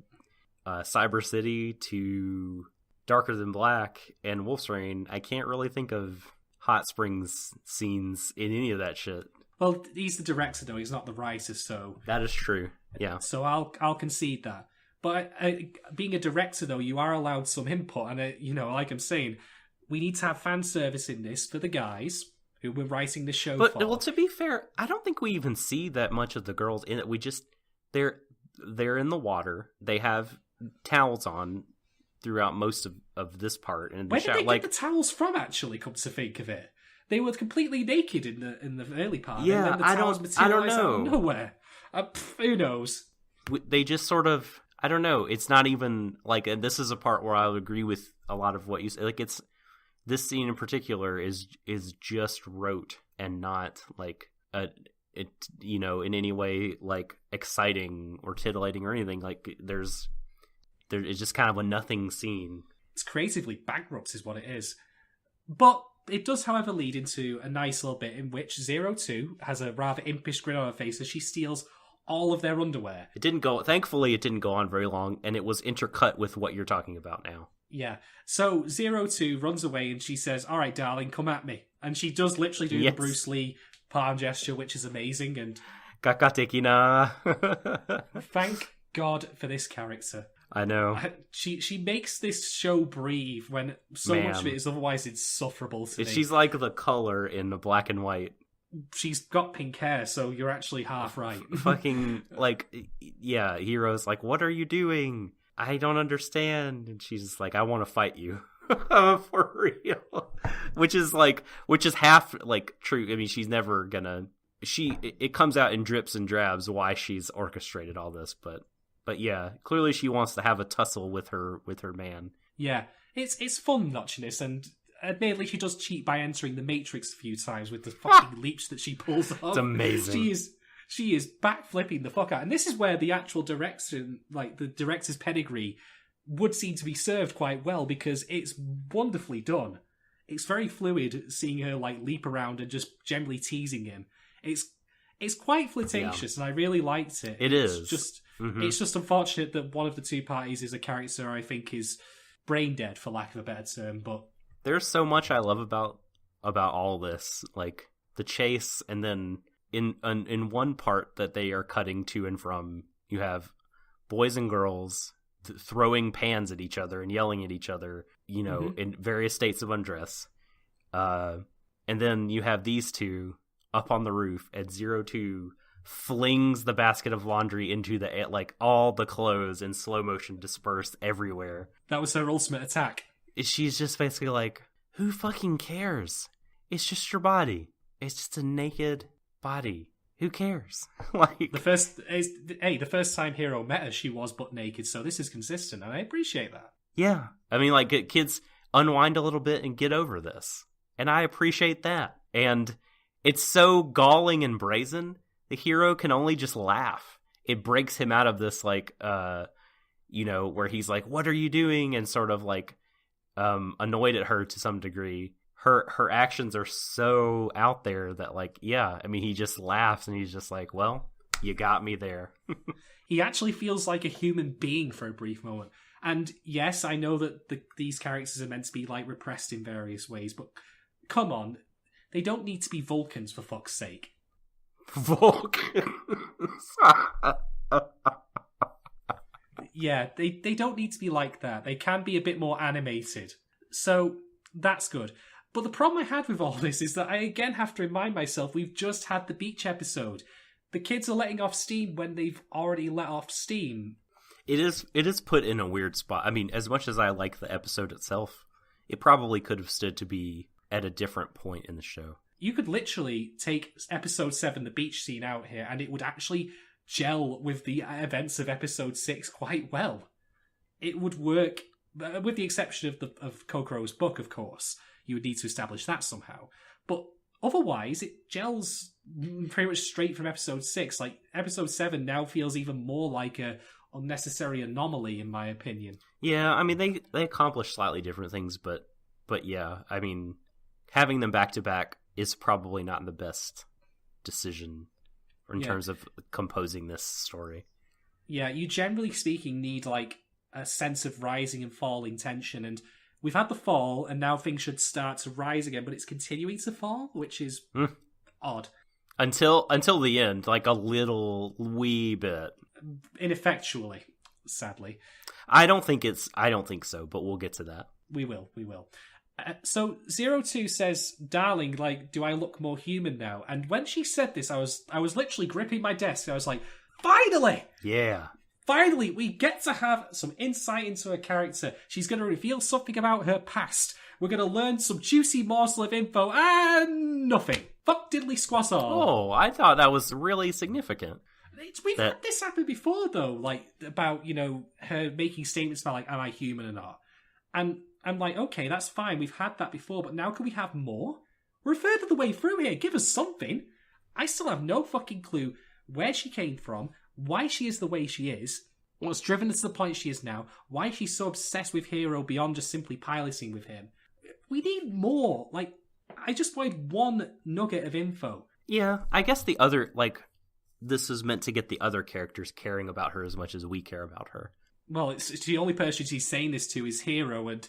Cyber City to Darker Than Black and Wolf's Rain, I can't really think of hot springs scenes in any of that shit. Well, he's the director, though. He's not the writer, so... That is true, yeah. So I'll concede that. But being a director, though, you are allowed some input, and, like I'm saying, we need to have fan service in this for the guys who were writing the show for. Well, to be fair, I don't think we even see that much of the girls in it. We just... They're in the water. They have towels on throughout most of this part. And where did they get the towels from, actually, come to think of it? They were completely naked in the early part. Yeah, and then the towels I don't know. Out of nowhere. Who knows? They just sort of... I don't know. It's not even like... And this is a part where I would agree with a lot of what you said. Like, it's... This scene in particular is just rote and not like in any way like exciting or titillating or anything. Like it's just kind of a nothing scene. It's creatively bankrupt is what it is. But it does, however, lead into a nice little bit in which 02 has a rather impish grin on her face as she steals all of their underwear. Thankfully, it didn't go on very long, and it was intercut with what you're talking about now. Yeah. So 02 runs away and she says, all right, darling, come at me. And she does literally do the Bruce Lee palm gesture, which is amazing. And Kakatekina. Thank God for this character. I know. She makes this show breathe when so much of it is otherwise insufferable to me. She's like the color in the black and white. She's got pink hair, so you're actually half right. Fucking, Hero's like, what are you doing? I don't understand. And she's just like, I want to fight you. For real. Which is half, true. I mean, she's never gonna... It comes out in drips and drabs why she's orchestrated all this, but yeah, clearly she wants to have a tussle with her man. Yeah, it's fun watching this, and admittedly she does cheat by entering the Matrix a few times with the fucking leaps that she pulls off. It's amazing. She is backflipping the fuck out. And this is where the actual direction, the director's pedigree, would seem to be served quite well, because it's wonderfully done. It's very fluid seeing her leap around and just generally teasing him. It's quite flirtatious, and I really liked it. It's just unfortunate that one of the two parties is a character I think is brain dead, for lack of a better term. But there's so much I love about all this, like the chase, and then in one part that they are cutting to and from, you have boys and girls throwing pans at each other and yelling at each other, in various states of undress, and then you have these two up on the roof, and 02 flings the basket of laundry into the air, like all the clothes in slow motion dispersed everywhere. That was her ultimate attack. She's just basically like, who fucking cares? It's just your body. It's just a naked body. Who cares? Like the first time Hero met her, she was butt naked, so this is consistent, and I appreciate that. Yeah. I mean, like, kids unwind a little bit and get over this. And I appreciate that. And it's so galling and brazen, the hero can only just laugh. It breaks him out of this, like, where he's like, what are you doing? And sort of, like, annoyed at her to some degree. Her actions are so out there that, like, yeah, I mean, he just laughs and he's just like, well, you got me there. He actually feels like a human being for a brief moment. And yes, I know that these characters are meant to be, like, repressed in various ways, but come on, they don't need to be Vulcans, for fuck's sake. Vulcans? Yeah, they don't need to be like that. They can be a bit more animated. So, that's good. But the problem I had with all this is that I again have to remind myself we've just had the beach episode. The kids are letting off steam when they've already let off steam. It is put in a weird spot. I mean, as much as I like the episode itself, it probably could have stood to be at a different point in the show. You could literally take episode 7, the beach scene, out here, and it would actually gel with the events of episode 6 quite well. It would work, with the exception of Kokoro's book, of course. You would need to establish that somehow. But otherwise, it gels pretty much straight from episode 6. Like, episode 7 now feels even more like a unnecessary anomaly, in my opinion. Yeah, I mean, they accomplish slightly different things, but yeah, I mean, having them back to back is probably not the best decision in terms of composing this story. Yeah, you generally speaking need, like, a sense of rising and falling tension, and we've had the fall, and now things should start to rise again, but it's continuing to fall, which is odd. Until the end, like a little wee bit. Ineffectually, sadly. I don't think so, but we'll get to that. We will. So 02 says, darling, like, do I look more human now? And when she said this, I was literally gripping my desk. I was like, finally! Yeah. Finally, we get to have some insight into her character. She's going to reveal something about her past. We're going to learn some juicy morsel of info, and nothing. Fuck diddly squash all. Oh, I thought that was really significant. We've had this happen before, though, like, about, her making statements about, like, am I human or not? And I'm like, okay, that's fine, we've had that before, but now can we have more? We're a third of the way through here, give us something. I still have no fucking clue where she came from, why she is the way she is, what's driven her to the point she is now, why she's so obsessed with Hero beyond just simply piloting with him. We need more. Like, I just wanted one nugget of info. Yeah, I guess the other, like, this is meant to get the other characters caring about her as much as we care about her. Well, it's the only person she's saying this to is Hero, and...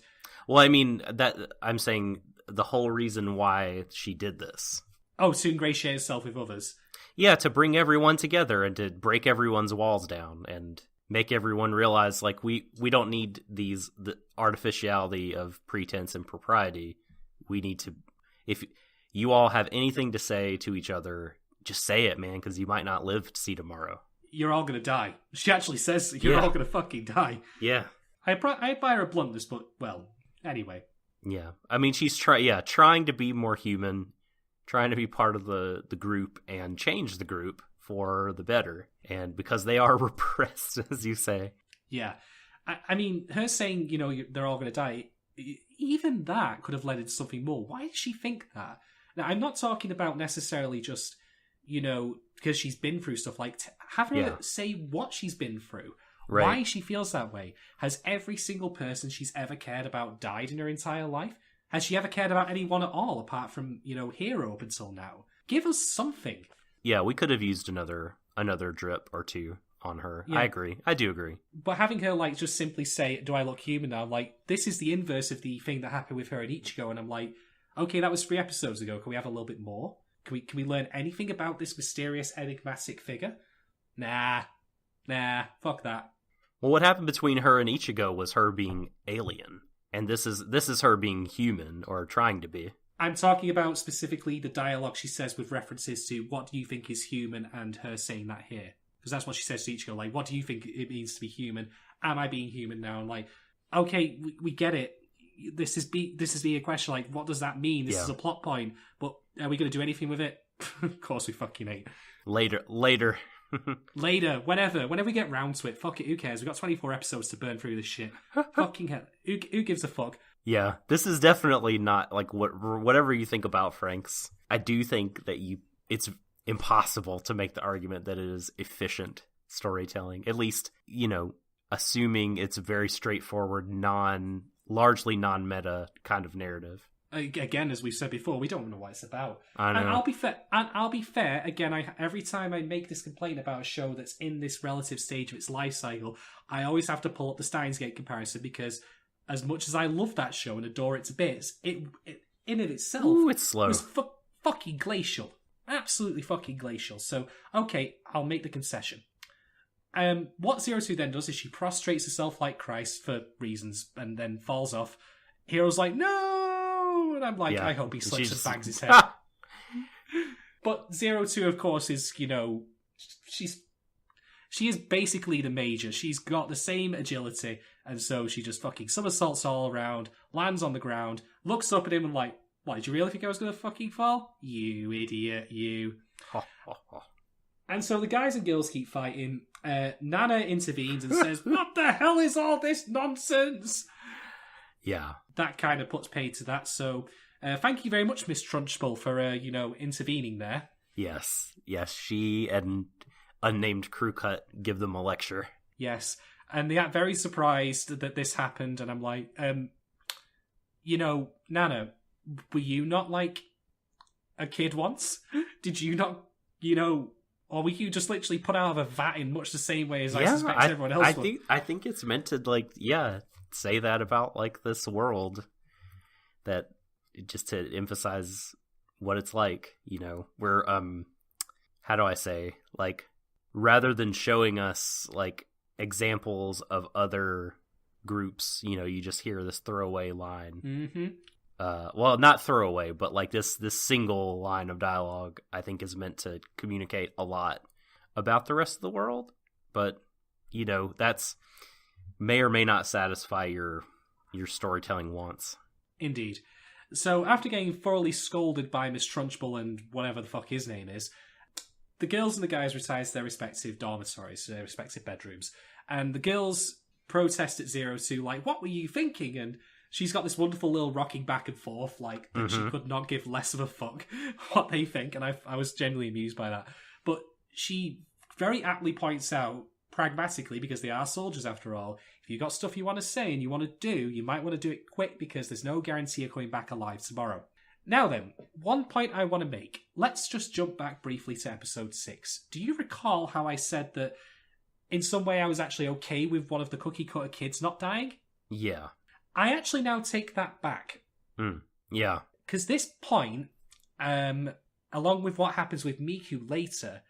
Well, I mean, that I'm saying the whole reason why she did this. Oh, to ingratiate herself with others. Yeah, to bring everyone together and to break everyone's walls down and make everyone realize, like, we don't need the artificiality of pretense and propriety. We need to... If you all have anything to say to each other, just say it, man, because you might not live to see tomorrow. You're all going to die. She actually says you're all going to fucking die. Yeah. I admire her bluntness, but, well, anyway. Yeah. I mean, she's trying to be more human, trying to be part of the group and change the group for the better. And because they are repressed, as you say. Yeah. I mean, her saying, they're all going to die, even that could have led into something more. Why did she think that? Now, I'm not talking about necessarily just, because she's been through stuff. Like, have her say what she's been through. Right. Why she feels that way. Has every single person she's ever cared about died in her entire life? Has she ever cared about anyone at all, apart from, Hero up until now? Give us something. Yeah, we could have used another drip or two on her. Yeah. I agree. I do agree. But having her, like, just simply say, do I look human now? Like, this is the inverse of the thing that happened with her at Ichigo, and I'm like, okay, that was 3 episodes ago. Can we have a little bit more? Can we learn anything about this mysterious, enigmatic figure? Nah, fuck that. Well, what happened between her and Ichigo was her being alien, and this is her being human, or trying to be. I'm talking about specifically the dialogue she says with references to what do you think is human, and her saying that here. Because that's what she says to Ichigo, like, what do you think it means to be human? Am I being human now? And like, okay, we get it. This is being a question, like, what does that mean? This is a plot point, but are we going to do anything with it? Of course we fucking ain't. Later. Later, whenever we get round to it, fuck it, who cares? We've got 24 episodes to burn through this shit. Fucking hell. Who gives a fuck? Yeah, this is definitely not, like, whatever you think about Franxx. I do think that it's impossible to make the argument that it is efficient storytelling. At least, assuming it's a very straightforward, largely non-meta kind of narrative. Again, as we've said before, we don't know what it's about. I know. And I'll be fair. Again, every time I make this complaint about a show that's in this relative stage of its life cycle, I always have to pull up the Steins Gate comparison, because as much as I love that show and adore it to bits, it in it itself it's slow. was fucking glacial. Absolutely fucking glacial. So, okay, I'll make the concession. What Zero Two then does is she prostrates herself like Christ for reasons and then falls off. Hero's like, no! And I'm like, I hope he slips and bangs his head. But Zero Two, of course, is, she is basically the Major. She's got the same agility, and so she just fucking somersaults all around, lands on the ground, looks up at him and like, what, did you really think I was going to fucking fall? You idiot, you. And so the guys and girls keep fighting. Nana intervenes and says, what the hell is all this nonsense? Yeah. That kind of puts paid to that. So thank you very much, Miss Trunchbull, for, intervening there. Yes. She and unnamed crew cut give them a lecture. Yes. And they act very surprised that this happened. And I'm like, Nana, were you not like a kid once? Did you not, or were you just literally put out of a vat in much the same way as I suspect everyone else would? I think it's meant to, say that about, like, this world, that just to emphasize what it's like, we're, how do I say, like, rather than showing us, like, examples of other groups, you just hear this throwaway line. Mm-hmm. Well, not throwaway, but like this single line of dialogue, I think, is meant to communicate a lot about the rest of the world. But, that's may or may not satisfy your storytelling wants. Indeed. So after getting thoroughly scolded by Miss Trunchbull and whatever the fuck his name is, the girls and the guys retire to their respective dormitories, their respective bedrooms. And the girls protest at Zero Two, like, what were you thinking? And she's got this wonderful little rocking back and forth, like, that she could not give less of a fuck what they think, and I was genuinely amused by that. But she very aptly points out, pragmatically, because they are soldiers after all, if you've got stuff you want to say and you want to do, you might want to do it quick, because there's no guarantee you're coming back alive tomorrow. Now then, one point I want to make. Let's just jump back briefly to episode 6. Do you recall how I said that in some way I was actually okay with one of the cookie cutter kids not dying? Yeah. I actually now take that back. Yeah. Because this point, along with what happens with Miku later,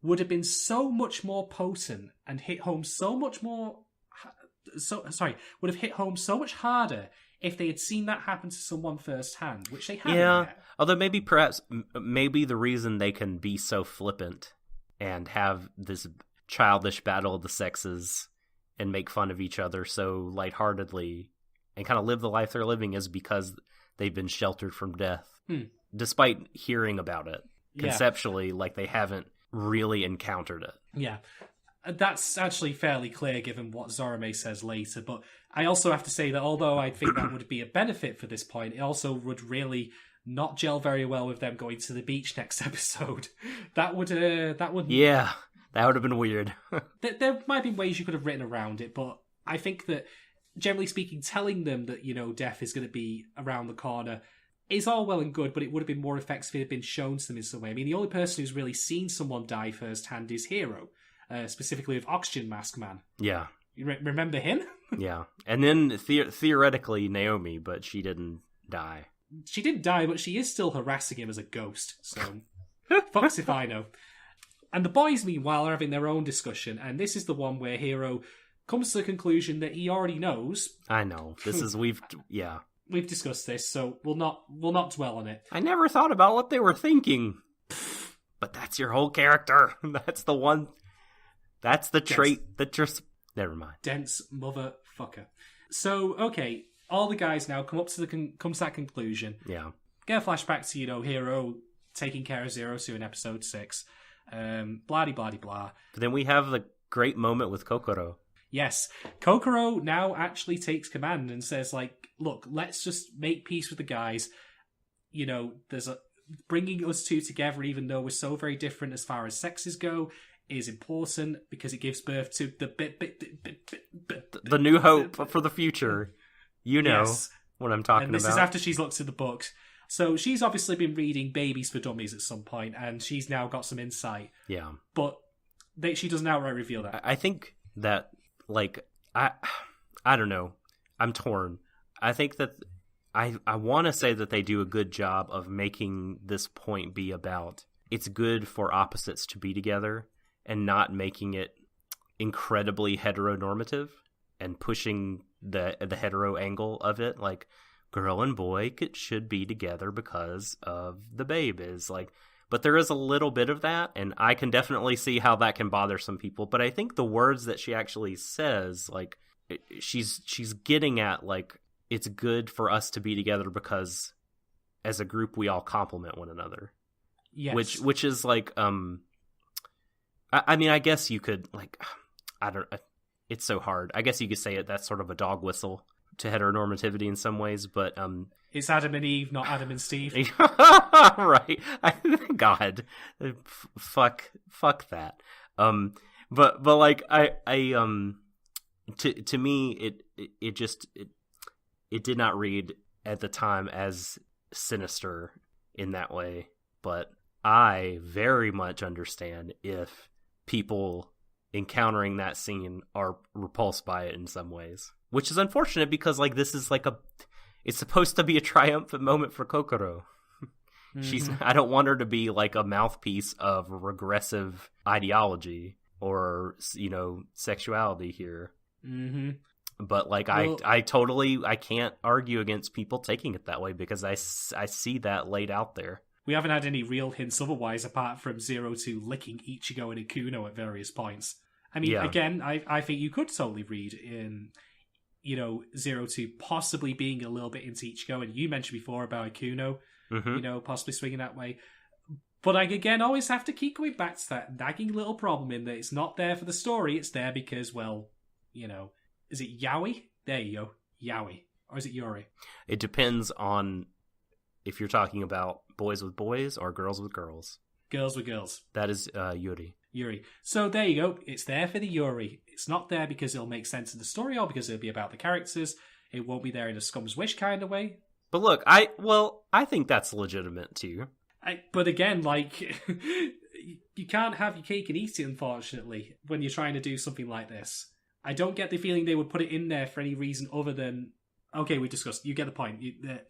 would have been so much more potent and hit home so much more... would have hit home so much harder if they had seen that happen to someone firsthand, which they haven't yet. Although maybe the reason they can be so flippant and have this childish battle of the sexes and make fun of each other so lightheartedly and kind of live the life they're living is because they've been sheltered from death. Despite hearing about it. Conceptually, like, they haven't really encountered it. Yeah. That's actually fairly clear given what Zorome says later, but I also have to say that although I think that would be a benefit for this point, it also would really not gel very well with them going to the beach next episode. That would Yeah, that would have been weird. There might be ways you could have written around it, but I think that, generally speaking, telling them that, death is going to be around the corner is all well and good, but it would have been more effective if it had been shown to them in some way. I mean, the only person who's really seen someone die firsthand is Hero. Specifically with Oxygen Mask Man. Yeah. You remember him? Yeah. And then theoretically Naomi, but she didn't die. She didn't die, but she is still harassing him as a ghost. So, fucks if I know. And the boys, meanwhile, are having their own discussion, and this is the one where Hero comes to the conclusion that he already knows. I know. Yeah. we've discussed this, so we'll not dwell on it. I never thought about what they were thinking. But that's your whole character. That's the one. That's the trait that just... Never mind. Dense motherfucker. So, okay, all the guys now come to that conclusion. Yeah. Get a flashback to, Hero taking care of Zero Two in episode 6. Blah-de-blah-de-blah. But then we have the great moment with Kokoro. Yes. Kokoro now actually takes command and says, like, look, let's just make peace with the guys. There's bringing us two together, even though we're so very different as far as sexes go, is important because it gives birth to the new hope for the future. Yes. What I'm talking about. And this is after she's looked at the books. So she's obviously been reading Babies for Dummies at some point, and she's now got some insight. Yeah. But she doesn't outright reveal that. I think that, like, I don't know. I'm torn. I think that I want to say that they do a good job of making this point be about it's good for opposites to be together and not making it incredibly heteronormative and pushing the hetero angle of it. Like, girl and boy should be together because of the babe is like... But there is a little bit of that, and I can definitely see how that can bother some people. But I think the words that she actually says, like, she's getting at, like, it's good for us to be together because as a group we all complement one another. Yes. Which is like, I mean, I guess you could, like, it's so hard. I guess you could say that's sort of a dog whistle to heteronormativity in some ways, but it's Adam and Eve, not Adam and Steve. Right. God, fuck that. But like to me it did not read at the time as sinister in that way, but I very much understand if people encountering that scene are repulsed by it in some ways, which is unfortunate because, like, this is like it's supposed to be a triumphant moment for Kokoro. Mm-hmm. I don't want her to be like a mouthpiece of regressive ideology or, sexuality here. Mm-hmm. But like, I can't argue against people taking it that way because I see that laid out there. We haven't had any real hints otherwise apart from Zero Two licking Ichigo and Ikuno at various points. I mean, Again, I think you could totally read in, Zero Two possibly being a little bit into Ichigo, and you mentioned before about Ikuno, mm-hmm. Possibly swinging that way. But I, again, always have to keep going back to that nagging little problem in that it's not there for the story, it's there because, well, is it yaoi? There you go, yaoi. Or is it yuri? It depends on if you're talking about boys with boys or girls with girls. Girls with girls. That is yuri. Yuri. So there you go. It's there for the Yuri. It's not there because it'll make sense in the story or because it'll be about the characters. It won't be there in a Scum's Wish kind of way. But look, I think that's legitimate too. But again, like, you can't have your cake and eat it, unfortunately, when you're trying to do something like this. I don't get the feeling they would put it in there for any reason other than, okay, we discussed. You get the point.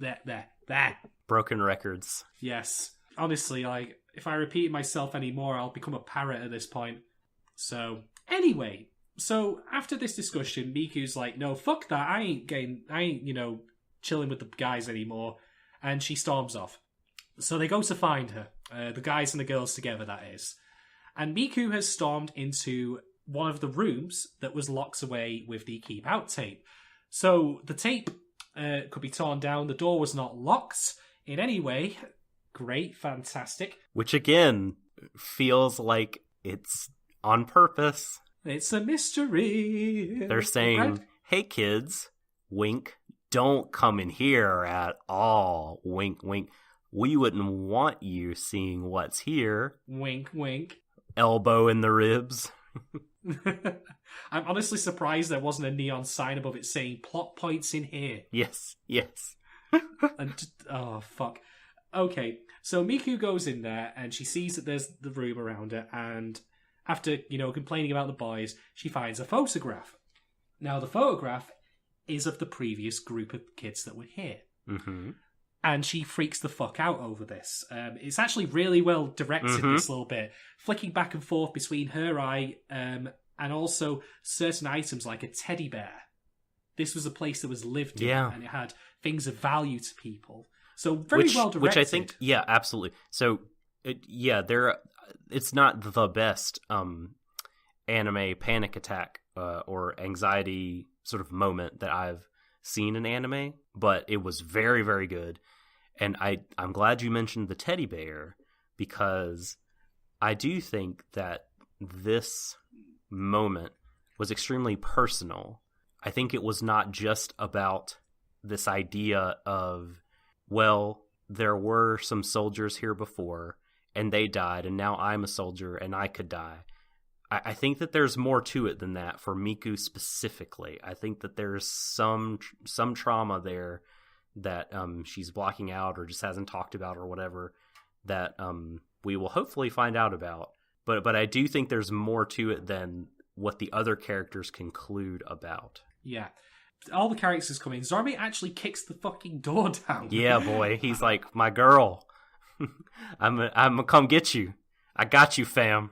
There. Broken records. Yes. Honestly, like, if I repeat myself anymore, I'll become a parrot at this point. So, anyway. So, after this discussion, Miku's like, no, fuck that. I ain't, chilling with the guys anymore. And she storms off. So they go to find her. The guys and the girls together, that is. And Miku has stormed into one of the rooms that was locked away with the keep out tape. So the tape could be torn down. The door was not locked in any way. Great, fantastic. Which again feels like it's on purpose. It's a mystery. They're saying, right? Hey kids, wink, don't come in here at all. Wink, wink. We wouldn't want you seeing what's here. Wink, wink. Elbow in the ribs. I'm honestly surprised there wasn't a neon sign above it saying plot points in here. Yes. Oh, fuck. Okay, so Miku goes in there and she sees that there's the room around her, and after, complaining about the boys, she finds a photograph. Now, the photograph is of the previous group of kids that were here. Mm-hmm. And she freaks the fuck out over this. It's actually really well directed, this little bit. Flicking back and forth between her eye and also certain items like a teddy bear. this was a place that was lived in, Yeah. and it had things of value to people. So very well directed. Which I think, yeah, absolutely. So, it's not the best anime panic attack or anxiety sort of moment that I've seen in anime, but it was very, very good. And I'm glad you mentioned the teddy bear, because I do think that this moment was extremely personal. I think it was not just about this idea of, well, there were some soldiers here before and they died, and now I'm a soldier and I could die. I think that there's more to it than that for Miku specifically. I think that there's some trauma there that she's blocking out or just hasn't talked about or whatever that we will hopefully find out about. But I do think there's more to it than what the other characters conclude about. Yeah. All the characters come in. Zormi actually kicks the fucking door down. Yeah, boy. He's like, my girl. I'm gonna come get you. I got you, fam.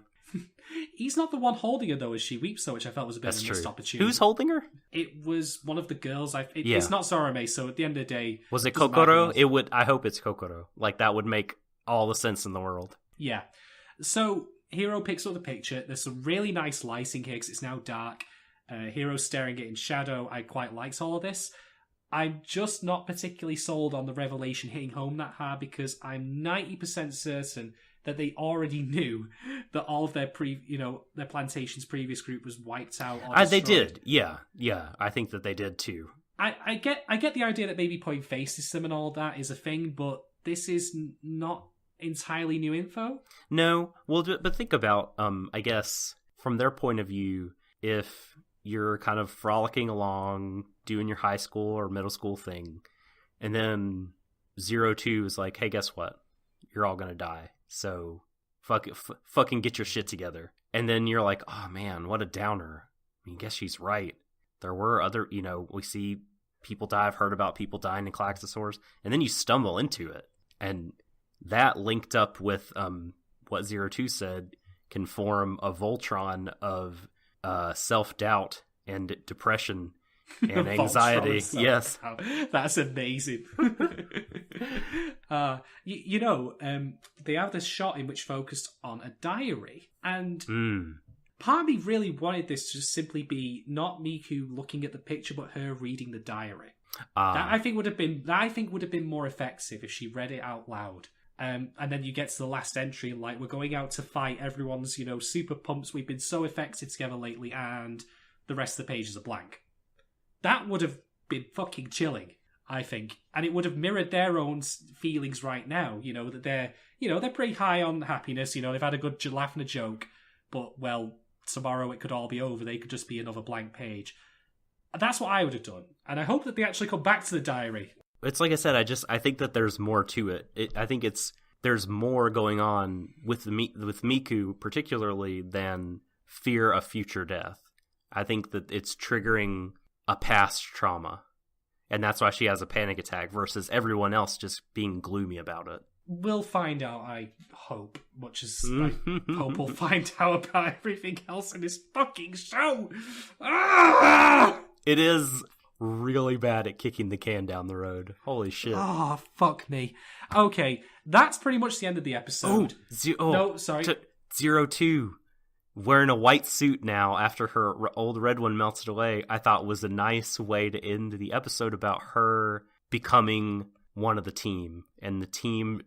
He's not the one holding her, though, as she weeps, so which I felt was a bit of a missed opportunity. Who's holding her? It was one of the girls. It's not Zorome, so at the end of the day... Was it Kokoro? I hope it's Kokoro. Like, that would make all the sense in the world. Yeah. So, Hiro picks up the picture. There's some really nice lighting here, because it's now dark. Hiro's staring it in shadow. I quite liked all of this. I'm just not particularly sold on the revelation hitting home that hard, because I'm 90% certain that they already knew that all of their their plantation's previous group was wiped out. Or they did, yeah. I think that they did too. I get the idea that maybe putting face system and all that is a thing, but this is not entirely new info. No, well, but think about, I guess, from their point of view, if you're kind of frolicking along, doing your high school or middle school thing, and then 02 is like, hey, guess what? You're all gonna die. So fucking get your shit together. And then you're like, oh man, what a downer. I mean, guess she's right. There were other, we see people die. I've heard about people dying in Klaxosaurs. And then you stumble into it. And that linked up with what 02 said can form a Voltron of self-doubt and depression and anxiety. Yes. That's amazing. They have this shot in which focused on a diary, and part of me really wanted this to just simply be not Miku looking at the picture, but her reading the diary. That I think would have been more effective if she read it out loud. And then you get to the last entry, like, we're going out to fight, everyone's, super pumped, we've been so effective together lately, and the rest of the pages are blank. That would have been fucking chilling, I think. And it would have mirrored their own feelings right now, that they're pretty high on happiness, they've had a good laugh and a joke, but, well, tomorrow it could all be over, they could just be another blank page. That's what I would have done. And I hope that they actually come back to the diary. It's like I said, I think that there's more to it. I think there's more going on with Miku particularly than fear of future death. I think that it's triggering a past trauma, and that's why she has a panic attack versus everyone else just being gloomy about it. We'll find out, I hope, much as I hope we'll find out about everything else in this fucking show. It is really bad at kicking the can down the road. Holy shit. Oh, fuck me. Okay, that's pretty much the end of the episode. No, sorry. 02 wearing a white suit now after her old red one melted away, I thought was a nice way to end the episode about her becoming one of the team and the team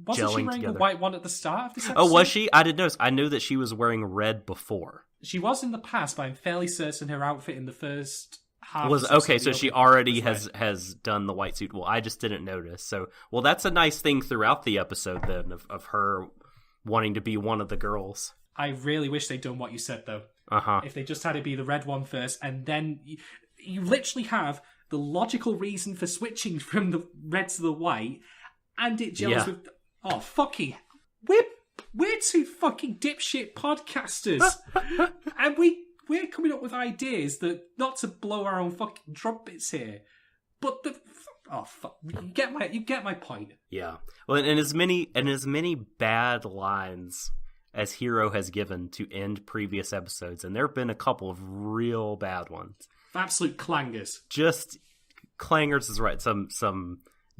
Wasn't gelling she wearing together. the white one at the start of this episode? Oh, was she? I didn't notice. I knew that she was wearing red before. She was in the past, but I'm fairly certain her outfit in the first half was okay, so she already has done the white suit. Well, I just didn't notice. So, well, that's a nice thing throughout the episode then of her wanting to be one of the girls. I really wish they'd done what you said, though. Uh-huh. If they just had it be the red one first, and then you literally have the logical reason for switching from the red to the white, and it gels with... Oh, fucking... We're two fucking dipshit podcasters, and we're coming up with ideas that, not to blow our own fucking trumpets here, but the... Oh, fuck. You get my point. Yeah. Well, and as many bad lines as Hiro has given to end previous episodes, and there have been a couple of real bad ones. Absolute clangers. Just clangers is right. Some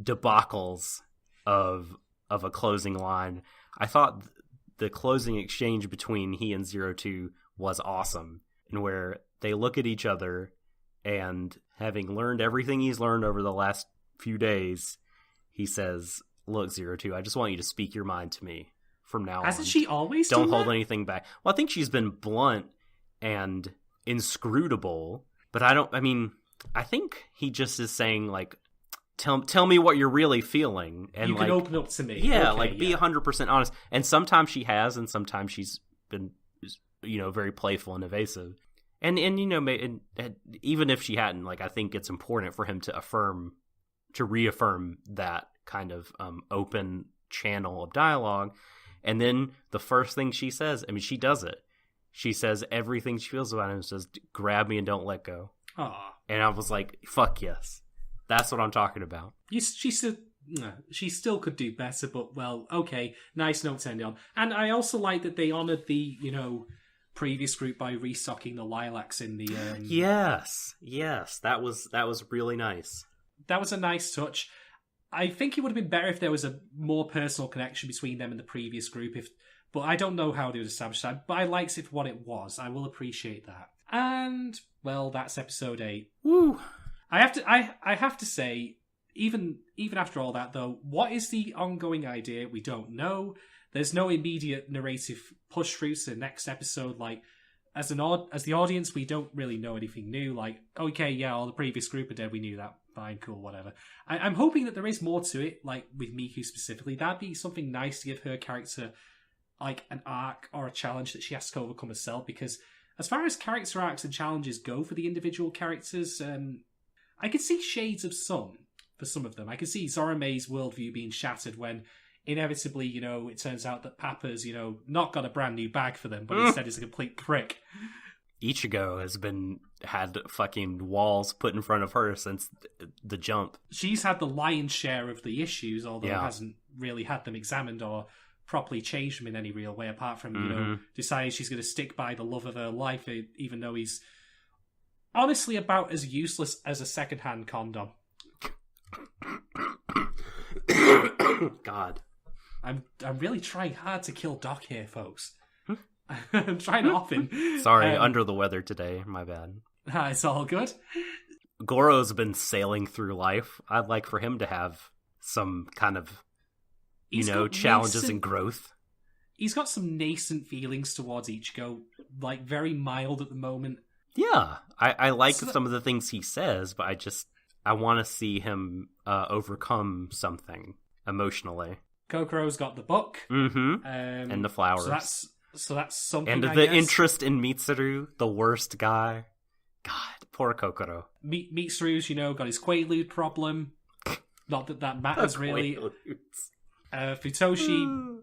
debacles of a closing line. I thought the closing exchange between he and 02 was awesome, and where they look at each other, and having learned everything he's learned over the last few days, he says, "Look, 02, I just want you to speak your mind to me from now on. Hasn't she always Don't done hold that? anything back." Well, I think she's been blunt and inscrutable, but I think he just is saying, like, tell me what you're really feeling, and You can open up to me. yeah, Okay, like, be 100% honest. And sometimes she has, and sometimes she's been, very playful and evasive. And even if she hadn't, like, I think it's important for him to reaffirm that kind of open channel of dialogue. And then the first thing she says, she does it. She says everything she feels about him, says, "Grab me and don't let go." Aw. And I was like, fuck yes. That's what I'm talking about. She still could do better, but, well, okay, nice note to end on. And I also like that they honoured the, previous group by restocking the lilacs in the... Yes, that was really nice. That was a nice touch. I think it would have been better if there was a more personal connection between them and the previous group, but I don't know how they would establish that, but I liked it for what it was. I will appreciate that. And, well, that's episode 8. Woo! I have to say, even after all that, though, what is the ongoing idea? We don't know. There's no immediate narrative push through to the next episode. Like, as the audience, we don't really know anything new. Like, okay, yeah, all the previous group are dead. We knew that. Fine, cool, whatever. I'm hoping that there is more to it, like with Miku specifically. That'd be something nice to give her character, like, an arc or a challenge that she has to overcome herself. Because as far as character arcs and challenges go for the individual characters, I could see shades of some for some of them. I could see Zorame's worldview being shattered when inevitably, it turns out that Papa's, not got a brand new bag for them, but instead is a complete prick. Ichigo has had fucking walls put in front of her since the jump. She's had the lion's share of the issues, although hasn't really had them examined or properly changed them in any real way, apart from, deciding she's going to stick by the love of her life, even though he's honestly about as useless as a second-hand condom. God. I'm really trying hard to kill Doc here, folks. I'm trying to off him. Sorry, under the weather today. My bad. It's all good. Goro's been sailing through life. I'd like for him to have some kind of, challenges and growth. He's got some nascent feelings towards Ichigo, like very mild at the moment. Yeah, I like some of the things he says, but I want to see him overcome something emotionally. Kokoro's got the book. Mm-hmm. And the flowers. So that's something, and I the guess. interest in Mitsuru, the worst guy. God, poor Kokoro. Mitsuru's, got his Quaalude problem. Not that matters, really. Futoshi...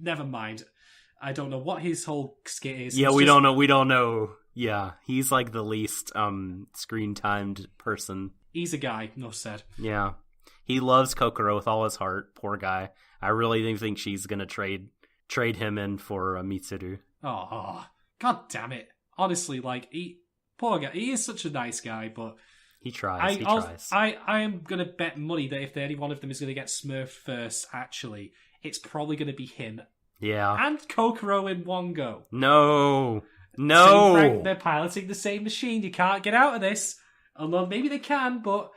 never mind. I don't know what his whole skit is. Yeah, we don't know. Yeah, he's like the least screen-timed person. He's a guy, enough said. Yeah. He loves Kokoro with all his heart. Poor guy. I really think she's gonna trade him in for Mitsuru. Oh, god damn it! Honestly, poor guy. He is such a nice guy, but he tries. I am gonna bet money that if any one of them is gonna get smurfed first, actually, it's probably gonna be him. Yeah. And Kokoro in one go. No. They're piloting the same machine. You can't get out of this. Although maybe they can, but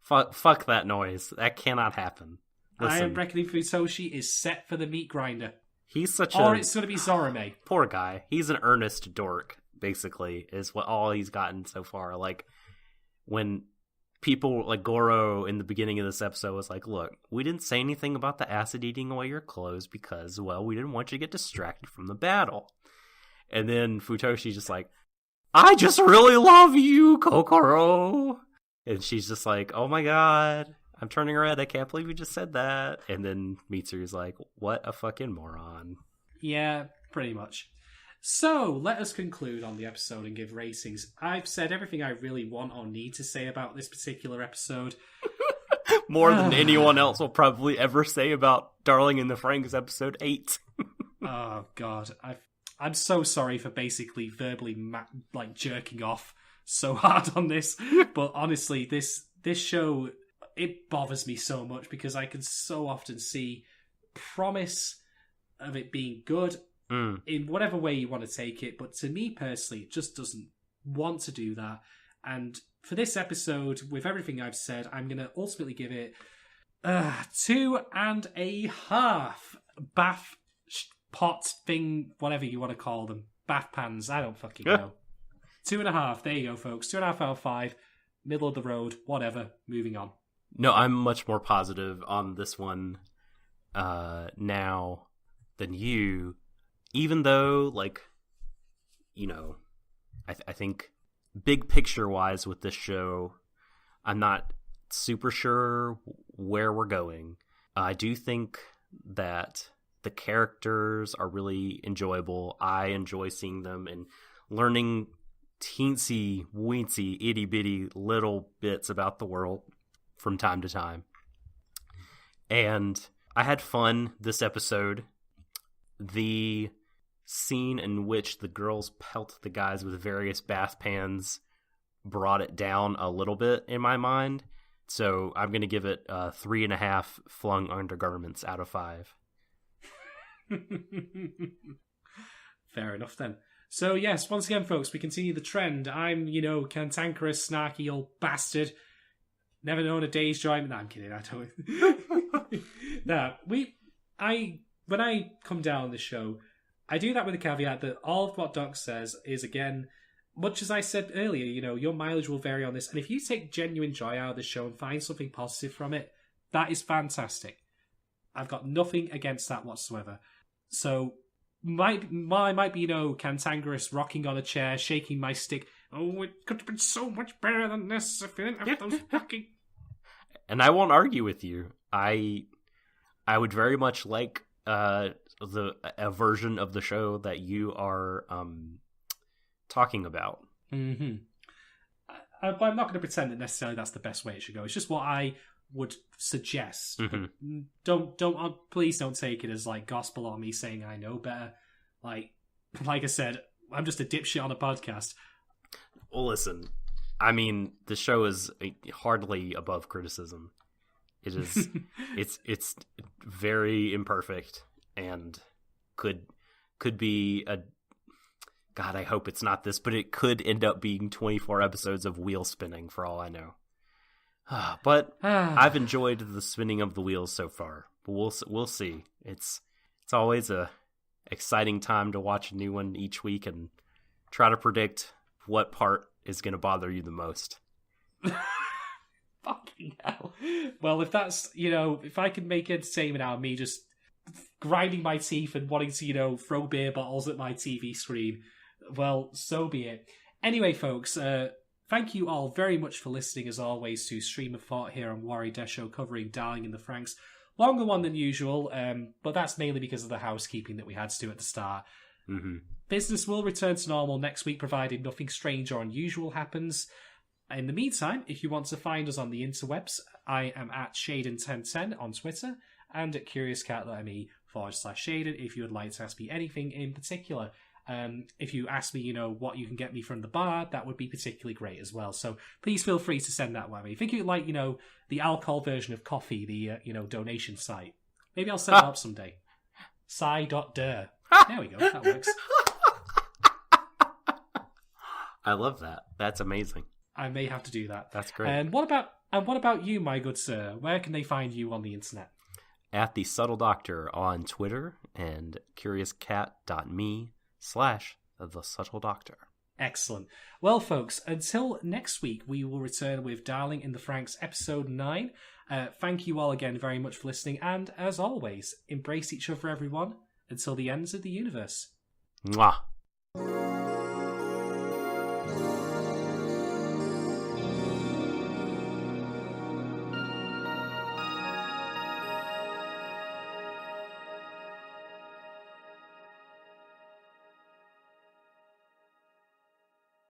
fuck that noise. That cannot happen. Listen, I am reckoning Futoshi is set for the meat grinder. He's it's going to be Zorome. Poor guy. He's an earnest dork, basically, is all he's gotten so far. Like, when people, like Goro in the beginning of this episode was like, look, we didn't say anything about the acid eating away your clothes because, well, we didn't want you to get distracted from the battle. And then Futoshi's just like, I just really love you, Kokoro. And she's just like, oh my god, I'm turning red. I can't believe you just said that. And then Mitsuru's like, what a fucking moron. Yeah, pretty much. So, let us conclude on the episode and give ratings. I've said everything I really want or need to say about this particular episode. More than anyone else will probably ever say about Darling in the Franxx episode 8. Oh, God. I'm so sorry for basically verbally jerking off so hard on this, but honestly, this show, it bothers me so much because I can so often see promise of it being good in whatever way you want to take it, but to me personally, it just doesn't want to do that. And for this episode, with everything I've said, I'm going to ultimately give it 2.5 bath pot thing, whatever you want to call them. Bath pans, I don't fucking know. 2.5, there you go, folks. 2.5 out of 5, middle of the road, whatever, moving on. No, I'm much more positive on this one now than you, even though, like, you know, I think big picture-wise with this show, I'm not super sure where we're going. I do think that the characters are really enjoyable. I enjoy seeing them and learning teensy, weensy, itty-bitty little bits about the world from time to time. And I had fun this episode. The scene in which the girls pelt the guys with various bath pans brought it down a little bit in my mind. So I'm going to give it 3.5 flung undergarments out of 5. Fair enough then. So yes, once again, folks, we continue the trend. I'm, cantankerous, snarky old bastard. Never known a day's joy. No, I'm kidding. I don't. When I come down on the show, I do that with a caveat that all of what Doc says is, again, much as I said earlier, your mileage will vary on this. And if you take genuine joy out of the show and find something positive from it, that is fantastic. I've got nothing against that whatsoever. So, I might be, cantankerous, rocking on a chair, shaking my stick. Oh, it could have been so much better than this if we didn't have those fucking... And I won't argue with you. I would very much like a version of the show that you are talking about. Mm-hmm. I'm not going to pretend that necessarily that's the best way it should go. It's just what I would suggest. Mm-hmm. Please don't take it as like gospel or me saying I know better. Like I said, I'm just a dipshit on a podcast. Well, listen, I mean, the show is hardly above criticism. It is, it's very imperfect and could be a, God, I hope it's not this, but it could end up being 24 episodes of wheel spinning for all I know. But I've enjoyed the spinning of the wheels so far. But we'll see. It's always a exciting time to watch a new one each week and try to predict what part is going to bother you the most. Fucking hell. Well, if that's, if I can make entertainment out of me just grinding my teeth and wanting to, throw beer bottles at my TV screen, well, so be it. Anyway, folks, thank you all very much for listening, as always, to Stream of Thought here on Warui Deshou, covering Darling in the Franxx. Longer one than usual, but that's mainly because of the housekeeping that we had to do at the start. Mm-hmm. Business will return to normal next week, provided nothing strange or unusual happens. In the meantime, if you want to find us on the interwebs, I am at Shaden1010 on Twitter and at curiouscat.me/Shaden if you would like to ask me anything in particular. If you ask me, what you can get me from the bar, that would be particularly great as well. So please feel free to send that way. If you think you'd like, the alcohol version of coffee, the, donation site, maybe I'll set it up someday. Psy.der. There we go. That works. I love that. That's amazing. I may have to do that. That's great. And what about you, my good sir? Where can they find you on the internet? At The Subtle Doctor on Twitter and curiouscat.me/The Subtle Doctor. Excellent. Well, folks, until next week, we will return with Darling in the Franxx episode 9. Thank you all again very much for listening, and as always, embrace each other, everyone, until the ends of the universe. Mwah.